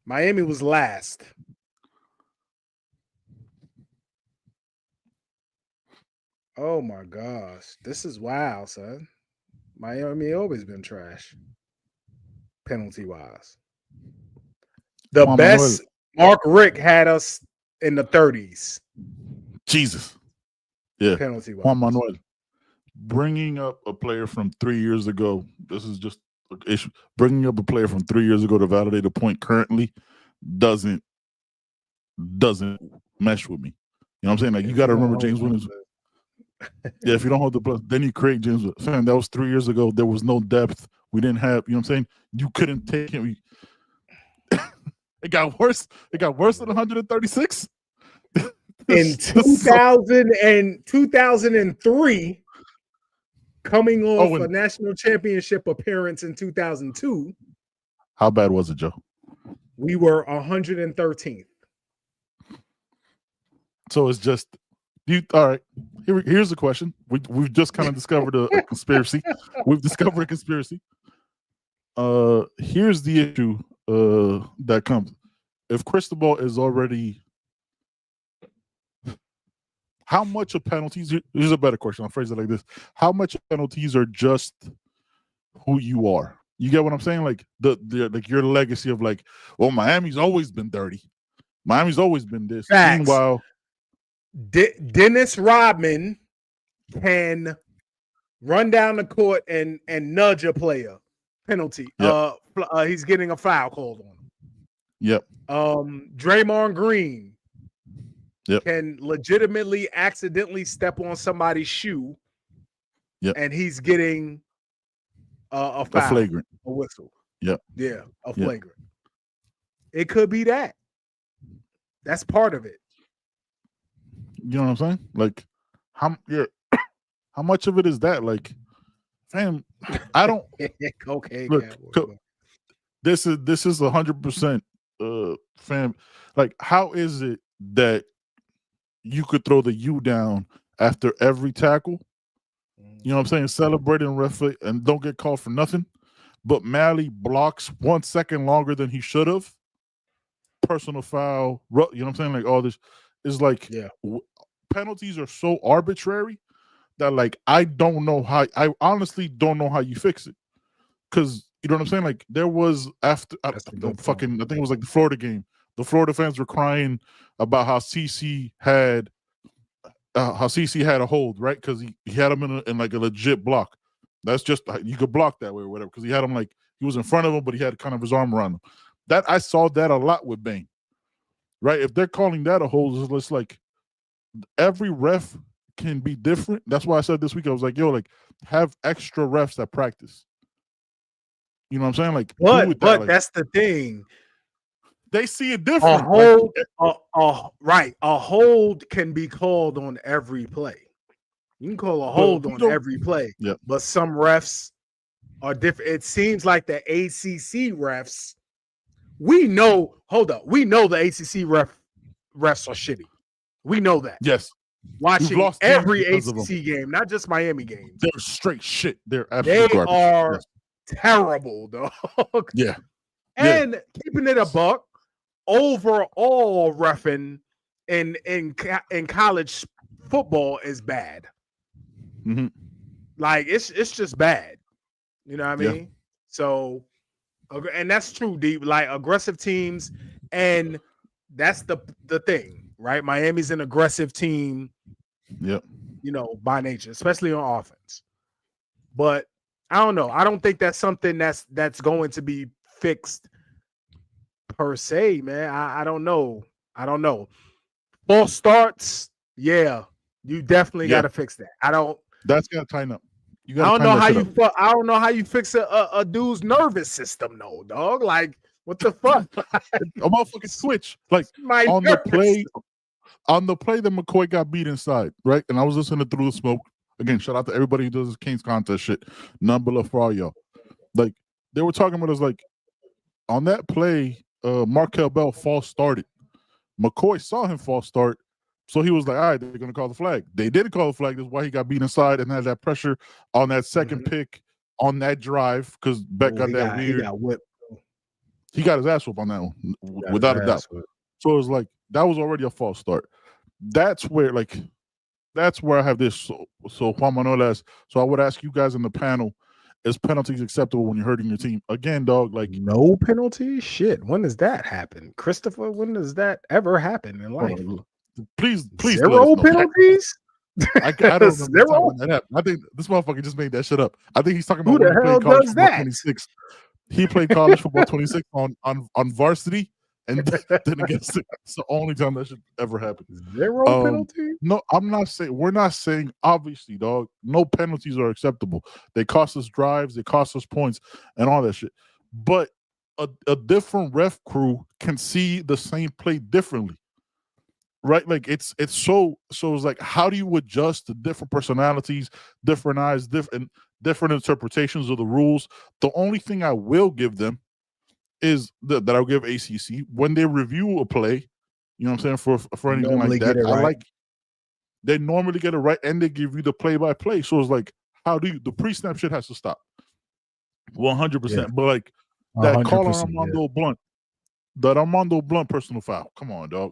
Miami was last. Oh my gosh. This is wild, son. Miami always been trash. Penalty wise. The best Mark Rick had us in the 30s. Jesus. Yeah. Penalty wise. Juan Manuel. Bringing up a player from 3 years ago. This is just an issue. Bringing up a player from 3 years ago to validate a point currently doesn't mesh with me. You know what I'm saying? Like, you got to remember James Williams. Yeah, if you don't hold the plus, then you create James Williams. Fam, that was 3 years ago. There was no depth. We didn't have, you know what I'm saying? You couldn't take him. It got worse. It got worse than 136. In 2003, coming off a national championship appearance in 2002. How bad was it, Joe? We were 113th. So it's just all right. Here's the question. We've just kind of discovered a conspiracy. We've discovered a conspiracy. Here's the issue that comes. If Cristobal is already, how much of penalties? Here's a better question. I'll phrase it like this: how much of penalties are just who you are? You get what I'm saying? Like like your legacy of like, well, Miami's always been dirty. Miami's always been this. Facts. Meanwhile, Dennis Rodman can run down the court and nudge a player. Penalty. Yep. He's getting a foul called on him. Yep. Draymond Green Yep. can legitimately accidentally step on somebody's shoe. Yep. And he's getting a foul. A flagrant. A whistle. Yep. Yeah, a flagrant. It could be that. That's part of it. You know what I'm saying? Like, how much of it is that? Like, fam, I don't. Okay. Look, this is 100%, fam. Like, how is it that you could throw the U down after every tackle? You know what I'm saying? Celebrating referee and don't get called for nothing, but Malley blocks 1 second longer than he should have. Personal foul. You know what I'm saying? Like all this is like, penalties are so arbitrary that like I honestly don't know how you fix it. Because you know what I'm saying? Like there was I think it was like the Florida game. The Florida fans were crying about how CC had a hold, right? Because he had him in like a legit block. That's just, you could block that way or whatever. Because he had him like he was in front of him, but he had kind of his arm around him. That I saw that a lot with Bane, right? If they're calling that a hold, it's like every ref can be different. That's why I said this week I was like, yo, like have extra refs that practice. You know what I'm saying? Like, but that's the thing. They see it different. A hold can be called on every play. You can call a hold on every play. Yep. But some refs are different. It seems like the ACC refs. We know the ACC refs are shitty. We know that. Yes. Watching every ACC game, not just Miami games. They're straight shit. They're absolutely garbage. They are terrible, dog. Yeah. And keeping it a buck, overall reffing in college football is bad. Mm-hmm. Like it's just bad. You know what I mean? Yeah. So, and that's true, deep. Like aggressive teams, and that's the thing, right? Miami's an aggressive team. Yep. You know, by nature, especially on offense. But I don't know. I don't think that's something that's going to be fixed per se, man. I don't know. False starts, yeah, you definitely got to fix that. That's got to tighten up. I don't know how you fix a dude's nervous system, though, dog. Like, what the fuck? A motherfucking switch. Like on the play that McCoy got beat inside, right? And I was listening through the smoke. Again, shout out to everybody who does this Kings contest shit. None but love for all y'all. Like, they were talking about us like on that play, Markel Bell false started. McCoy saw him false start, so he was like, all right, they're going to call the flag. They didn't call the flag. That's why he got beat inside and had that pressure on that second pick on that drive because Beck got that weird. He got whipped. He got his ass whooped on that one, without a doubt. So it was like, that was already a false start. That's where I have this. So Juan Manuel, so I would ask you guys in the panel, is penalties acceptable when you're hurting your team? Again, dog, like no penalties? Shit. When does that happen? Christopher, when does that ever happen in life? Please. Zero penalties? I don't know. Zero? I think this motherfucker just made that shit up. I think he's talking Who about the hell does that? 26. He played college football 26 on varsity, and then against it. It's the only time that should ever happen. Zero penalty? No, I'm not saying. We're not saying. Obviously, dog. No penalties are acceptable. They cost us drives. They cost us points, and all that shit. But a different ref crew can see the same play differently, right? Like it's so it's like, how do you adjust to different personalities, different eyes, different interpretations of the rules? The only thing I will give them is that I'll give ACC when they review a play, you know what I'm saying, for anything like that. I like they normally get it right and they give you the play-by-play. So it's like, how do you, the pre-snap shit has to stop 100%. But like that call on Armando Blunt, that Armando Blunt personal foul. Come on, dog.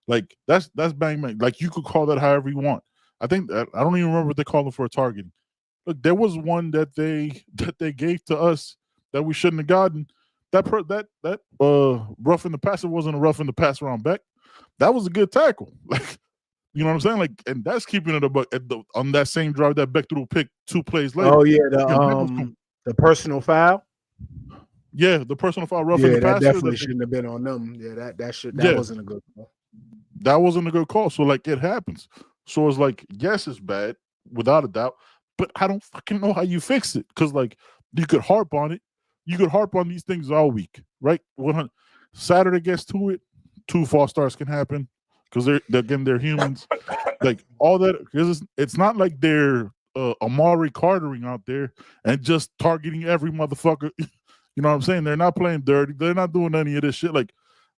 Like that's bang bang. Like you could call that however you want. I think that, I don't even remember what they called it for a targeting. Look, there was one that they gave to us that we shouldn't have gotten. That rough in the pass, it wasn't a rough in the pass around Beck. That was a good tackle. Like, you know what I'm saying? Like, and that's keeping it on that same drive that Beck threw a pick 2 plays later. Oh yeah, the personal foul. Yeah, the personal foul rough in the pass. That definitely shouldn't have been on them. Yeah, that wasn't a good call. That wasn't a good call. So like, it happens. So it's like, yes, it's bad without a doubt, but I don't fucking know how you fix it, because like you could harp on it. You could harp on these things all week, right? Saturday gets to it, 2 false starts can happen because they're humans. Like all that, because it's not like they're Amari Cartering out there and just targeting every motherfucker. You know what I'm saying? They're not playing dirty. They're not doing any of this shit. Like,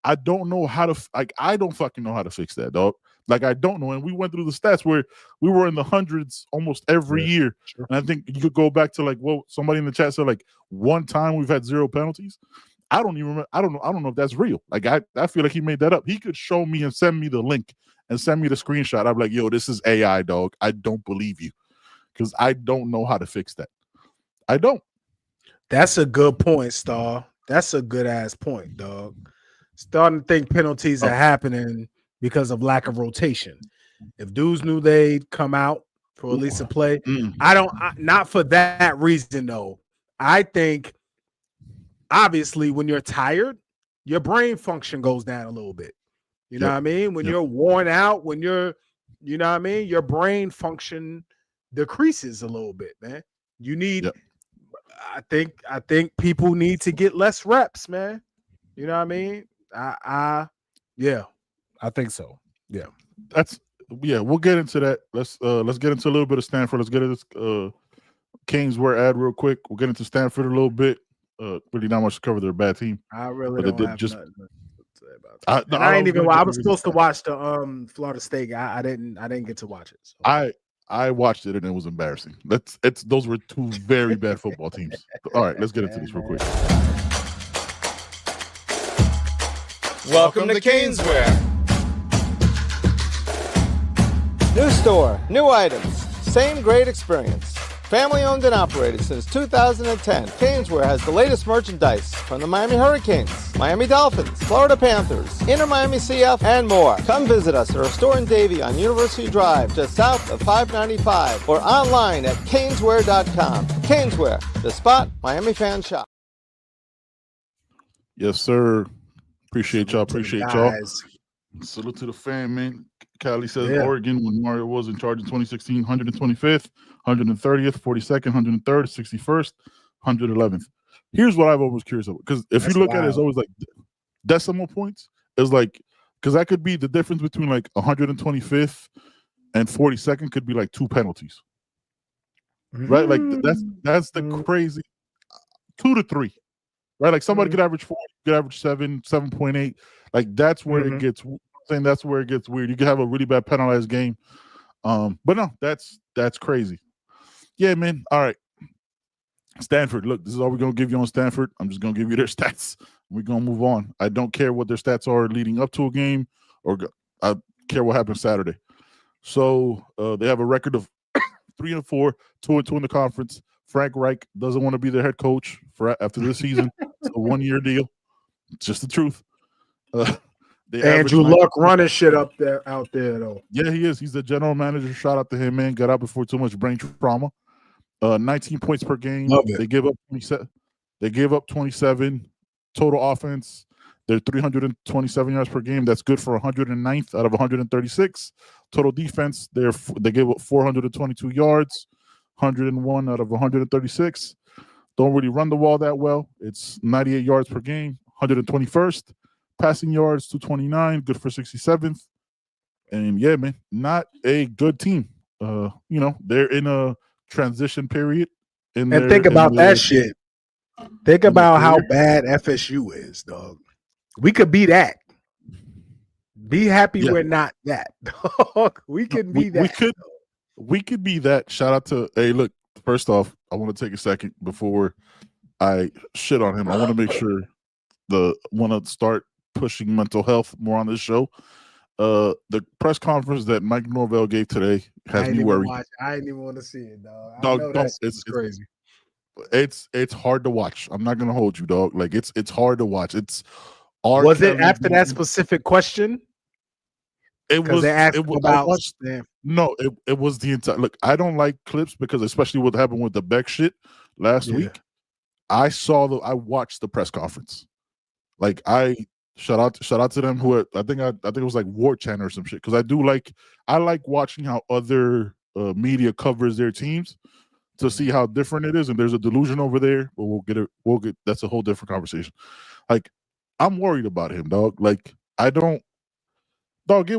I don't know how to. Like, I don't fucking know how to fix that, dog. Like, I don't know. And we went through the stats where we were in the hundreds almost every year. Sure. And I think you could go back to like, well, somebody in the chat said like one time we've had 0 penalties. I don't even remember. I don't know if that's real. Like, I feel like he made that up. He could show me and send me the link and send me the screenshot. I'd be like, yo, this is AI, dog. I don't believe you, because I don't know how to fix that. I don't. That's a good point, Star. That's a good ass point, dog. Starting to think penalties are happening because of lack of rotation. If dudes knew they'd come out for at least a play, not for that reason though. I think obviously when you're tired, your brain function goes down a little bit. You know what I mean? When you're worn out, when you're, you know what I mean, your brain function decreases a little bit, man. You need I think people need to get less reps, man. You know what I mean? I think so. Yeah. We'll get into that. Let's get into a little bit of Stanford. Let's get into this Kings wear ad real quick. We'll get into Stanford a little bit. Really not much to cover. They're a bad team. I really don't have nothing to say about that. I was supposed to watch the Florida State. I didn't get to watch it. So. I watched it and it was embarrassing. Those were 2 very bad football teams. All right, let's get into this real quick. Welcome to Caneswear. New store, new items, same great experience. Family owned and operated since 2010, Caneswear has the latest merchandise from the Miami Hurricanes, Miami Dolphins, Florida Panthers, Inter Miami CF, and more. Come visit us at our store in Davie on University Drive, just south of 595, or online at caneswear.com. Caneswear, the spot Miami fans shop. Yes, sir. Appreciate y'all. Appreciate y'all. Salute to the fan, man. Cali says Oregon, when Mario was in charge in 2016, 125th, 130th, 42nd, 103rd, 61st, 111th. Here's what I've always curious about. Because if you look at it, it's always like decimal points. It's like, because that could be the difference between like 125th and 42nd could be like 2 penalties. Right? Like that's the crazy 2 to 3. Right? Like somebody could average 4, could average 7, 7.8. Like that's where it gets. Saying that's where it gets weird. You could have a really bad penalized game, but no, that's crazy. Yeah, man. All right, Stanford. Look, this is all we're gonna give you on Stanford. I'm just gonna give you their stats. We're gonna move on. I don't care what their stats are leading up to a game, or I care what happens Saturday. So they have a record of 3-4, 2-2 in the conference. Frank Reich doesn't want to be their head coach after this season. It's a 1-year deal. It's just the truth. Andrew Luck running shit out there though. Yeah, he is. He's the general manager. Shout out to him, man. Got out before too much brain trauma. 19 points per game. They gave up 27. They gave up 27 total offense. They're 327 yards per game. That's good for 109th out of 136. Total defense. They gave up 422 yards. 101 out of 136. Don't really run the ball that well. It's 98 yards per game. 121st. Passing yards, 229, good for 67th. And yeah, man, not a good team. They're in a transition period. Think about that shit. Think about how bad FSU is, dog. We could be that. Be happy we're not that, dog. We could be that. We could be that. Shout out to, hey, look, first off, I want to take a second before I shit on him. I want to make sure want to start pushing mental health more on this show. The press conference that Mike Norvell gave today has me worried. I didn't even want to see it, dog. Dog, it's crazy. It's hard to watch. I'm not gonna hold you, dog. Like it's hard to watch. Was it after that specific question? It was. It was the entire. Look, I don't like clips because especially what happened with the Beck shit last week. I watched the press conference. Like shout out to them who I think it was like War Channel or some shit, because I like watching how other media covers their teams to see how different it is, and there's a delusion over there, but we'll get that's a whole different conversation. Like I'm worried about him, dog. Like I don't, dog.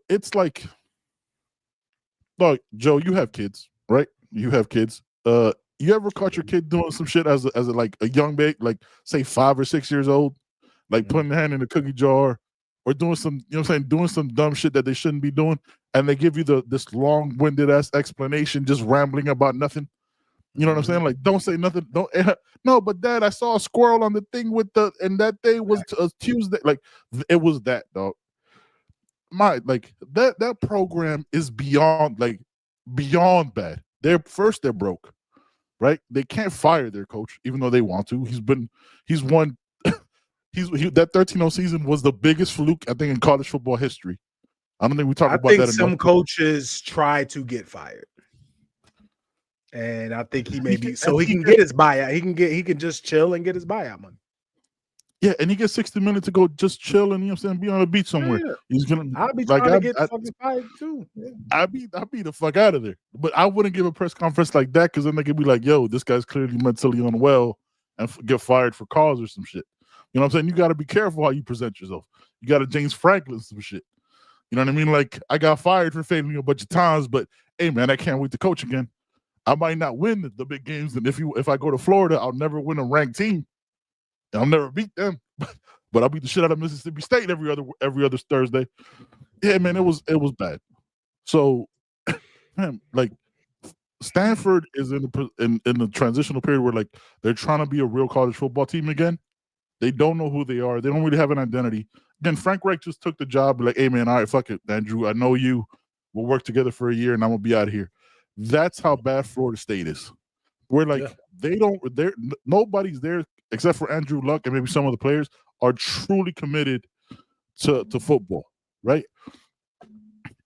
It's like, dog. Joe, you have kids, right? You have kids. You ever caught your kid doing some shit as a young baby, like say 5 or 6 years old? Like putting their hand in the cookie jar or doing some, doing some dumb shit that they shouldn't be doing. And they give you this long-winded ass explanation, just rambling about nothing. You know what I'm saying? Like, don't say nothing. No, but Dad, I saw a squirrel on the thing and that day was a Tuesday. Like, it was that, dog. That program is beyond bad. They're broke, right? They can't fire their coach, even though they want to. He's won. That 13-0 season was the biggest fluke, I think, in college football history. I don't think we talk about that enough. I think some coaches try to get fired, and I think he can get his buyout. He can just chill and get his buyout money. Yeah, and he gets 60 minutes to go just chill and be on the beach somewhere. Yeah. He's gonna. I'll be trying to get fucking fired too. Yeah. I'll be the fuck out of there. But I wouldn't give a press conference like that, because then they could be like, "Yo, this guy's clearly mentally unwell," and get fired for cause or some shit. You know what I'm saying? You got to be careful how you present yourself. You got to James Franklin some shit. You know what I mean? Like, I got fired for failing a bunch of times, but hey, man, I can't wait to coach again. I might not win the big games, and if I go to Florida, I'll never win a ranked team. I'll never beat them, but I'll beat the shit out of Mississippi State every other Thursday. Yeah, man, it was bad. So, man, like, Stanford is in the transitional period where like they're trying to be a real college football team again. They don't know who they are. They don't really have an identity. Then Frank Reich just took the job, like, hey man, all right, fuck it, Andrew. I know you. We'll work together for a year, and I'm gonna be out of here. That's how bad Florida State is. We're like nobody's there except for Andrew Luck and maybe some of the players are truly committed to football, right?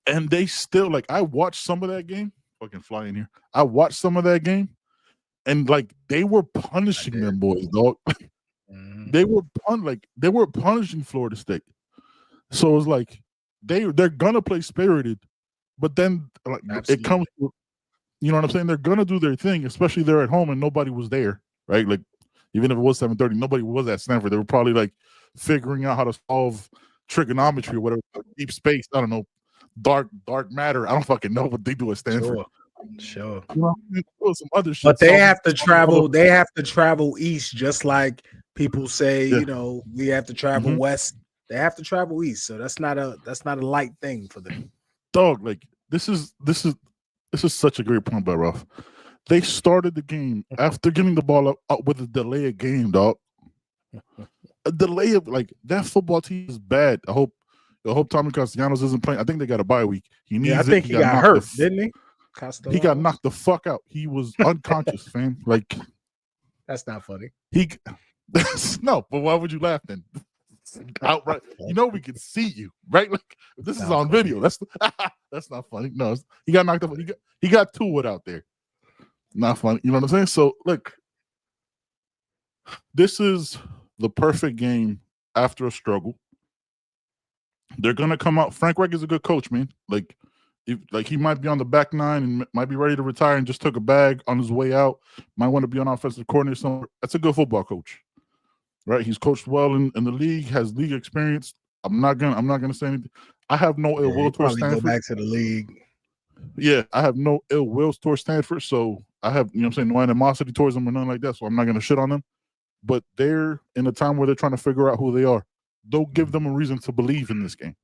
And they still like I watched some of that game. Fucking flying here. I watched some of that game, and like they were punishing them boys, dog. They were punishing Florida State. So it's like they're gonna play spirited, but then like it comes to, you know what I'm saying? They're gonna do their thing, especially they're at home and nobody was there, right? Like even if it was 7:30, nobody was at Stanford. They were probably like figuring out how to solve trigonometry or whatever, deep space. I don't know, dark matter. I don't fucking know what they do at Stanford. Sure. You know, some other shit. But they have to travel. They have to travel east, just like people say. You know, we have to travel west. They have to travel east, so that's not a light thing for them. Dog, like this is such a great point by Ralph. They started the game after getting the ball up with a delay of game, dog. A delay of like that football team is bad. I hope Tommy Castellanos isn't playing. I think they got a bye week. He needs I think he got hurt, didn't he? He got knocked the fuck out. He was unconscious, fam. Like that's not funny. No, but why would you laugh then? Outright, you know we can see you, right? Like this is on video. That's not funny. No, he got knocked up. He got two out there. Not funny. You know what I'm saying? So look, this is the perfect game after a struggle. They're gonna come out. Frank Reich is a good coach, man. Like he might be on the back nine and might be ready to retire and just took a bag on his way out. Might want to be an offensive coordinator somewhere. That's a good football coach. Right, he's coached well in the league, has league experience. I'm not gonna say anything. I have no ill will towards Stanford. Go back to the league. Yeah, I have no ill will towards Stanford, so I have no animosity towards them or nothing like that. So I'm not gonna shit on them. But they're in a time where they're trying to figure out who they are. Don't give them a reason to believe in this game.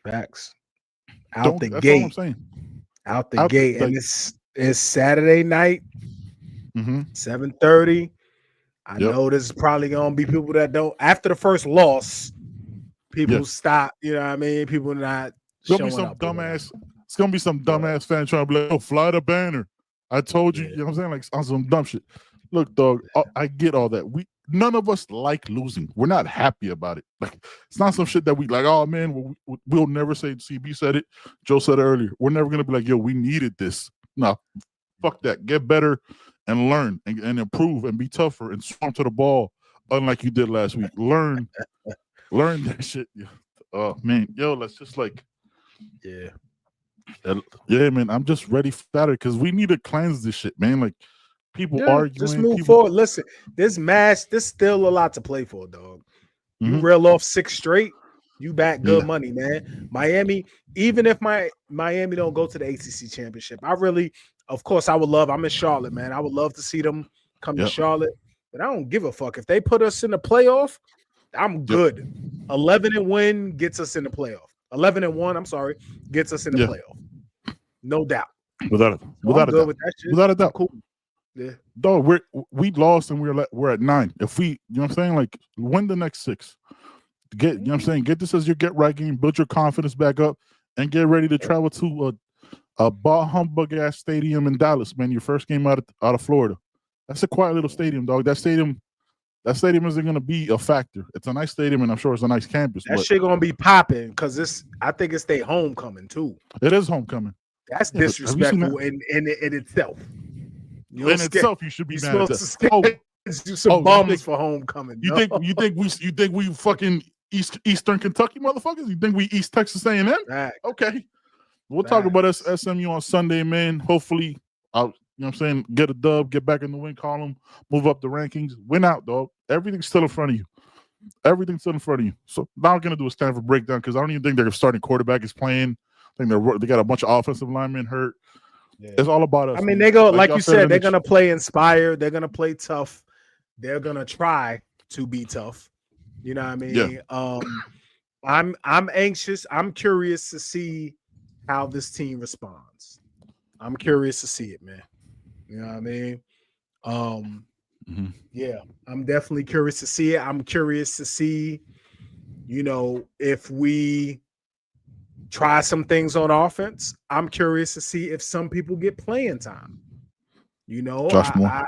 Facts. That's all I'm saying. Out the gate, and it's Saturday night, 7:30. I know this is probably gonna be people that don't after the first loss, people stop, you know what I mean? People not showing up. It's gonna be some dumbass fan trying to be like, oh, fly the banner. I told you, you know what I'm saying? Like on some dumb shit. Look, dog, I get all that. None of us like losing. We're not happy about it. Like it's not some shit that we like, oh man, we'll never say CB said it. Joe said it earlier. We're never gonna be like, yo, we needed this. No, fuck that. Get better. And learn and improve and be tougher and swarm to the ball, unlike you did last week. Learn that shit. Oh man, yo, let's just like, man. I'm just ready for that because we need to cleanse this shit, man. Like people arguing, just move forward. Listen, there's still a lot to play for, dog. You reel off 6 straight, you back good money, man. Miami, even if Miami don't go to the ACC championship, of course, I would love. I'm in Charlotte, man. I would love to see them come to Charlotte, but I don't give a fuck if they put us in the playoff. I'm good. 11-1 gets us in the playoff. 11-1, I'm sorry, gets us in the playoff. No doubt. Without a doubt. Cool. Yeah. Dog, we lost and we're at 9. If we, you know what I'm saying, like win the next 6. Get, you know what I'm saying, get this as your get right game, build your confidence back up, and get ready to travel to a ball humbug ass stadium in Dallas, man. Your first game out of Florida. That's a quiet little stadium, dog. That stadium isn't going to be a factor. It's a nice stadium, and I'm sure it's a nice campus. That shit going to be popping because I think it's their homecoming too. It is homecoming. That's disrespectful in itself. In itself, you should be mad at that. Do some bums for homecoming. You think we fucking Eastern Kentucky motherfuckers? You think we East Texas A&M? Okay. We'll talk about SMU on Sunday, man. Hopefully, you know what I'm saying, get a dub, get back in the win column, move up the rankings, win out, dog. Everything's still in front of you. So now I'm going to do a Stanford breakdown because I don't even think their starting quarterback is playing. I think they got a bunch of offensive linemen hurt. Yeah. It's all about us. I mean, they go like you said, they're going to play inspired. They're going to play tough. They're going to try to be tough. You know what I mean? Yeah. I'm anxious. I'm curious to see how this team responds. I'm curious to see it, man. You know what I mean? Yeah, I'm definitely curious to see it. I'm curious to see if we try some things on offense, I'm curious to see if some people get playing time. Josh Moore. I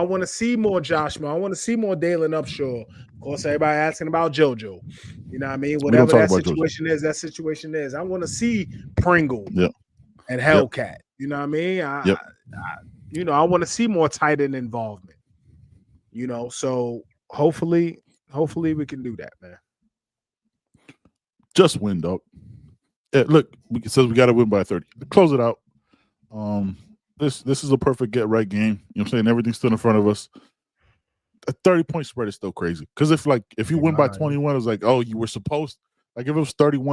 want to see more Josh Moore. I want to see more Dalen Upshaw. Of course, everybody asking about JoJo. You know what I mean? Whatever that situation is, that situation is. I want to see Pringle and Hellcat. You know what I mean? I want to see more tight end involvement. So hopefully we can do that, man. Just win, dog. Yeah, look, it says we got to win by 30. Close it out. This is a perfect get right game. You know what I'm saying? Everything's still in front of us. A 30-point spread is still crazy. Because if you win by 21, it's like, oh, you were supposed. Like if it was 31-10, you know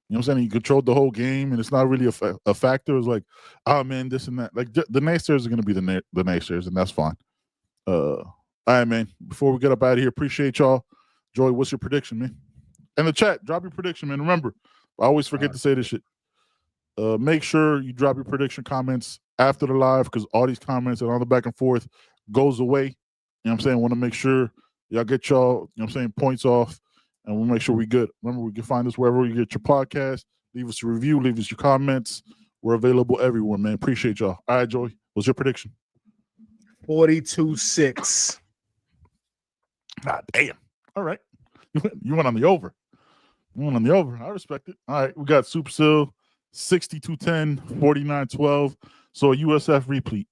what I'm saying? You controlled the whole game, and it's not really a factor. It's like, oh man, this and that. Like the naysayers are going to be the naysayers, and that's fine. All right, man. Before we get up out of here, appreciate y'all. Joey, what's your prediction, man? In the chat, drop your prediction, man. Remember, I always forget to say this shit. Make sure you drop your prediction comments after the live because all these comments and all the back and forth goes away. You know what I'm saying? I want to make sure y'all get y'all, you know what I'm saying, points off, and we'll make sure we good. Remember, we can find us wherever you get your podcast. Leave us a review. Leave us your comments. We're available everywhere, man. Appreciate y'all. All right, Joey, what's your prediction? 42-6. God damn. All right. You went on the over. I respect it. All right, we got Super Seal 62-10, 49-12. So a USF replete.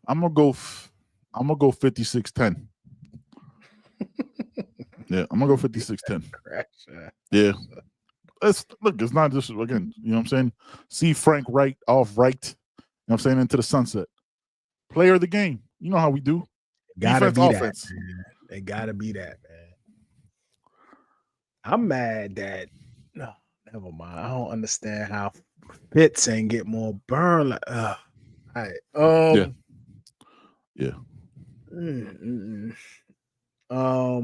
I'm gonna go 56-10. Yeah, I'm gonna go 56-10. Yeah. It's not just again, you know what I'm saying? See Frank Wright off right. You know what I'm saying? Into the sunset. Player of the game. You know how we do. Gotta Defense, be offense. that, man. They gotta be that, man. I'm mad that never mind. I don't understand how Fitz ain't get more burn. Like, all right. Yeah. I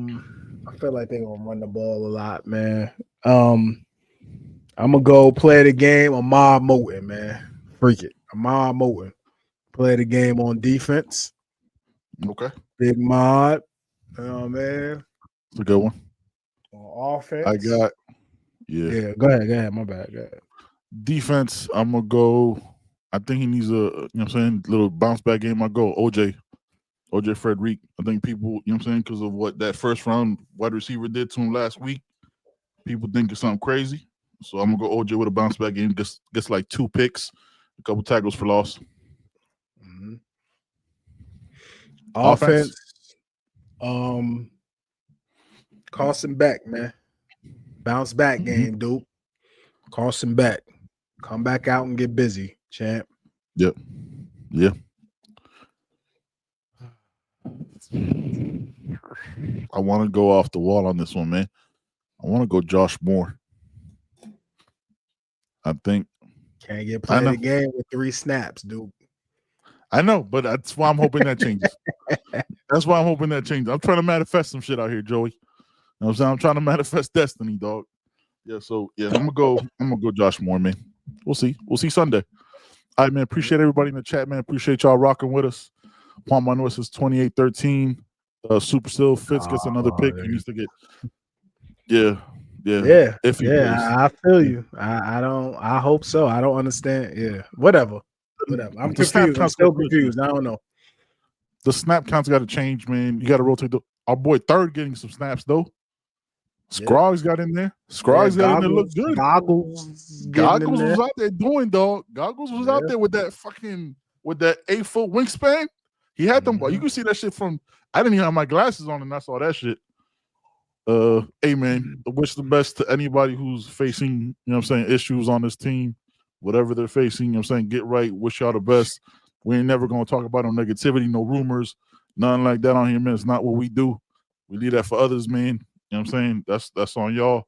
feel like they're gonna run the ball a lot, man. I'm gonna go play the game. Ahmad Moten, man. Freak it. Ahmad Moten. Play the game on defense. Okay. Big Mod. Man. It's a good one. On offense. I got Yeah, go ahead. My bad. Go ahead. Defense, I'm gonna go. I think he needs a, you know what I'm saying, little bounce back game. I go OJ Frederick. I think people, you know what I'm saying, because of what that first round wide receiver did to him last week, people think it's something crazy. So I'm gonna go OJ with a bounce back game. Gets like 2 picks, a couple tackles for loss. Mm-hmm. Offense. Carson Beck, man. Bounce back game, dude. Carson Beck. Come back out and get busy, champ. Yep. Yeah. I want to go off the wall on this one, man. I want to go Josh Moore. I think. Can't get played the game with 3 snaps, dude. I know, but that's why I'm hoping that changes. That's why I'm hoping that changes. I'm trying to manifest some shit out here, Joey. You know what I'm saying? I'm trying to manifest destiny, dog. Yeah, so yeah, I'm gonna go Josh Moore, man. We'll see Sunday. All right, man. Appreciate everybody in the chat, man. Appreciate y'all rocking with us. Juan Manuel says 28-13. Super Still Fitz gets another pick. He needs to get Yeah. I feel you. I hope so. I don't understand. Yeah. Whatever. I'm confused. I'm still confused. I don't know. The snap count's got to change, man. You got to rotate our boy Third getting some snaps though. Scroggs got in there. Scroggs got in there. Look good. Goggles was out there doing, dog. Goggles was out there with that 8-foot wingspan. He had them. You can see that shit from. I didn't even have my glasses on, and I saw that shit. Hey man, I wish the best to anybody who's facing, you know what I'm saying, issues on this team, whatever they're facing. You know what I'm saying, get right. Wish y'all the best. We ain't never gonna talk about no negativity, no rumors, nothing like that on here, man. It's not what we do. We leave that for others, man. You know what I'm saying? That's on y'all.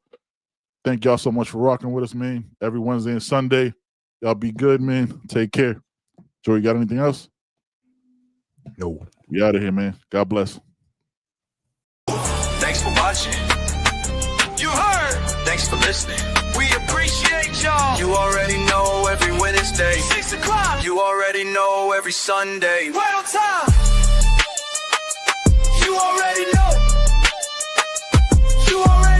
Thank y'all so much for rocking with us, man. Every Wednesday and Sunday. Y'all be good, man. Take care. Joey, you got anything else? No. We out of here, man. God bless. Thanks for watching. You heard. Thanks for listening. We appreciate y'all. You already know every Wednesday, 6 o'clock. You already know every Sunday, right on time. You already know. already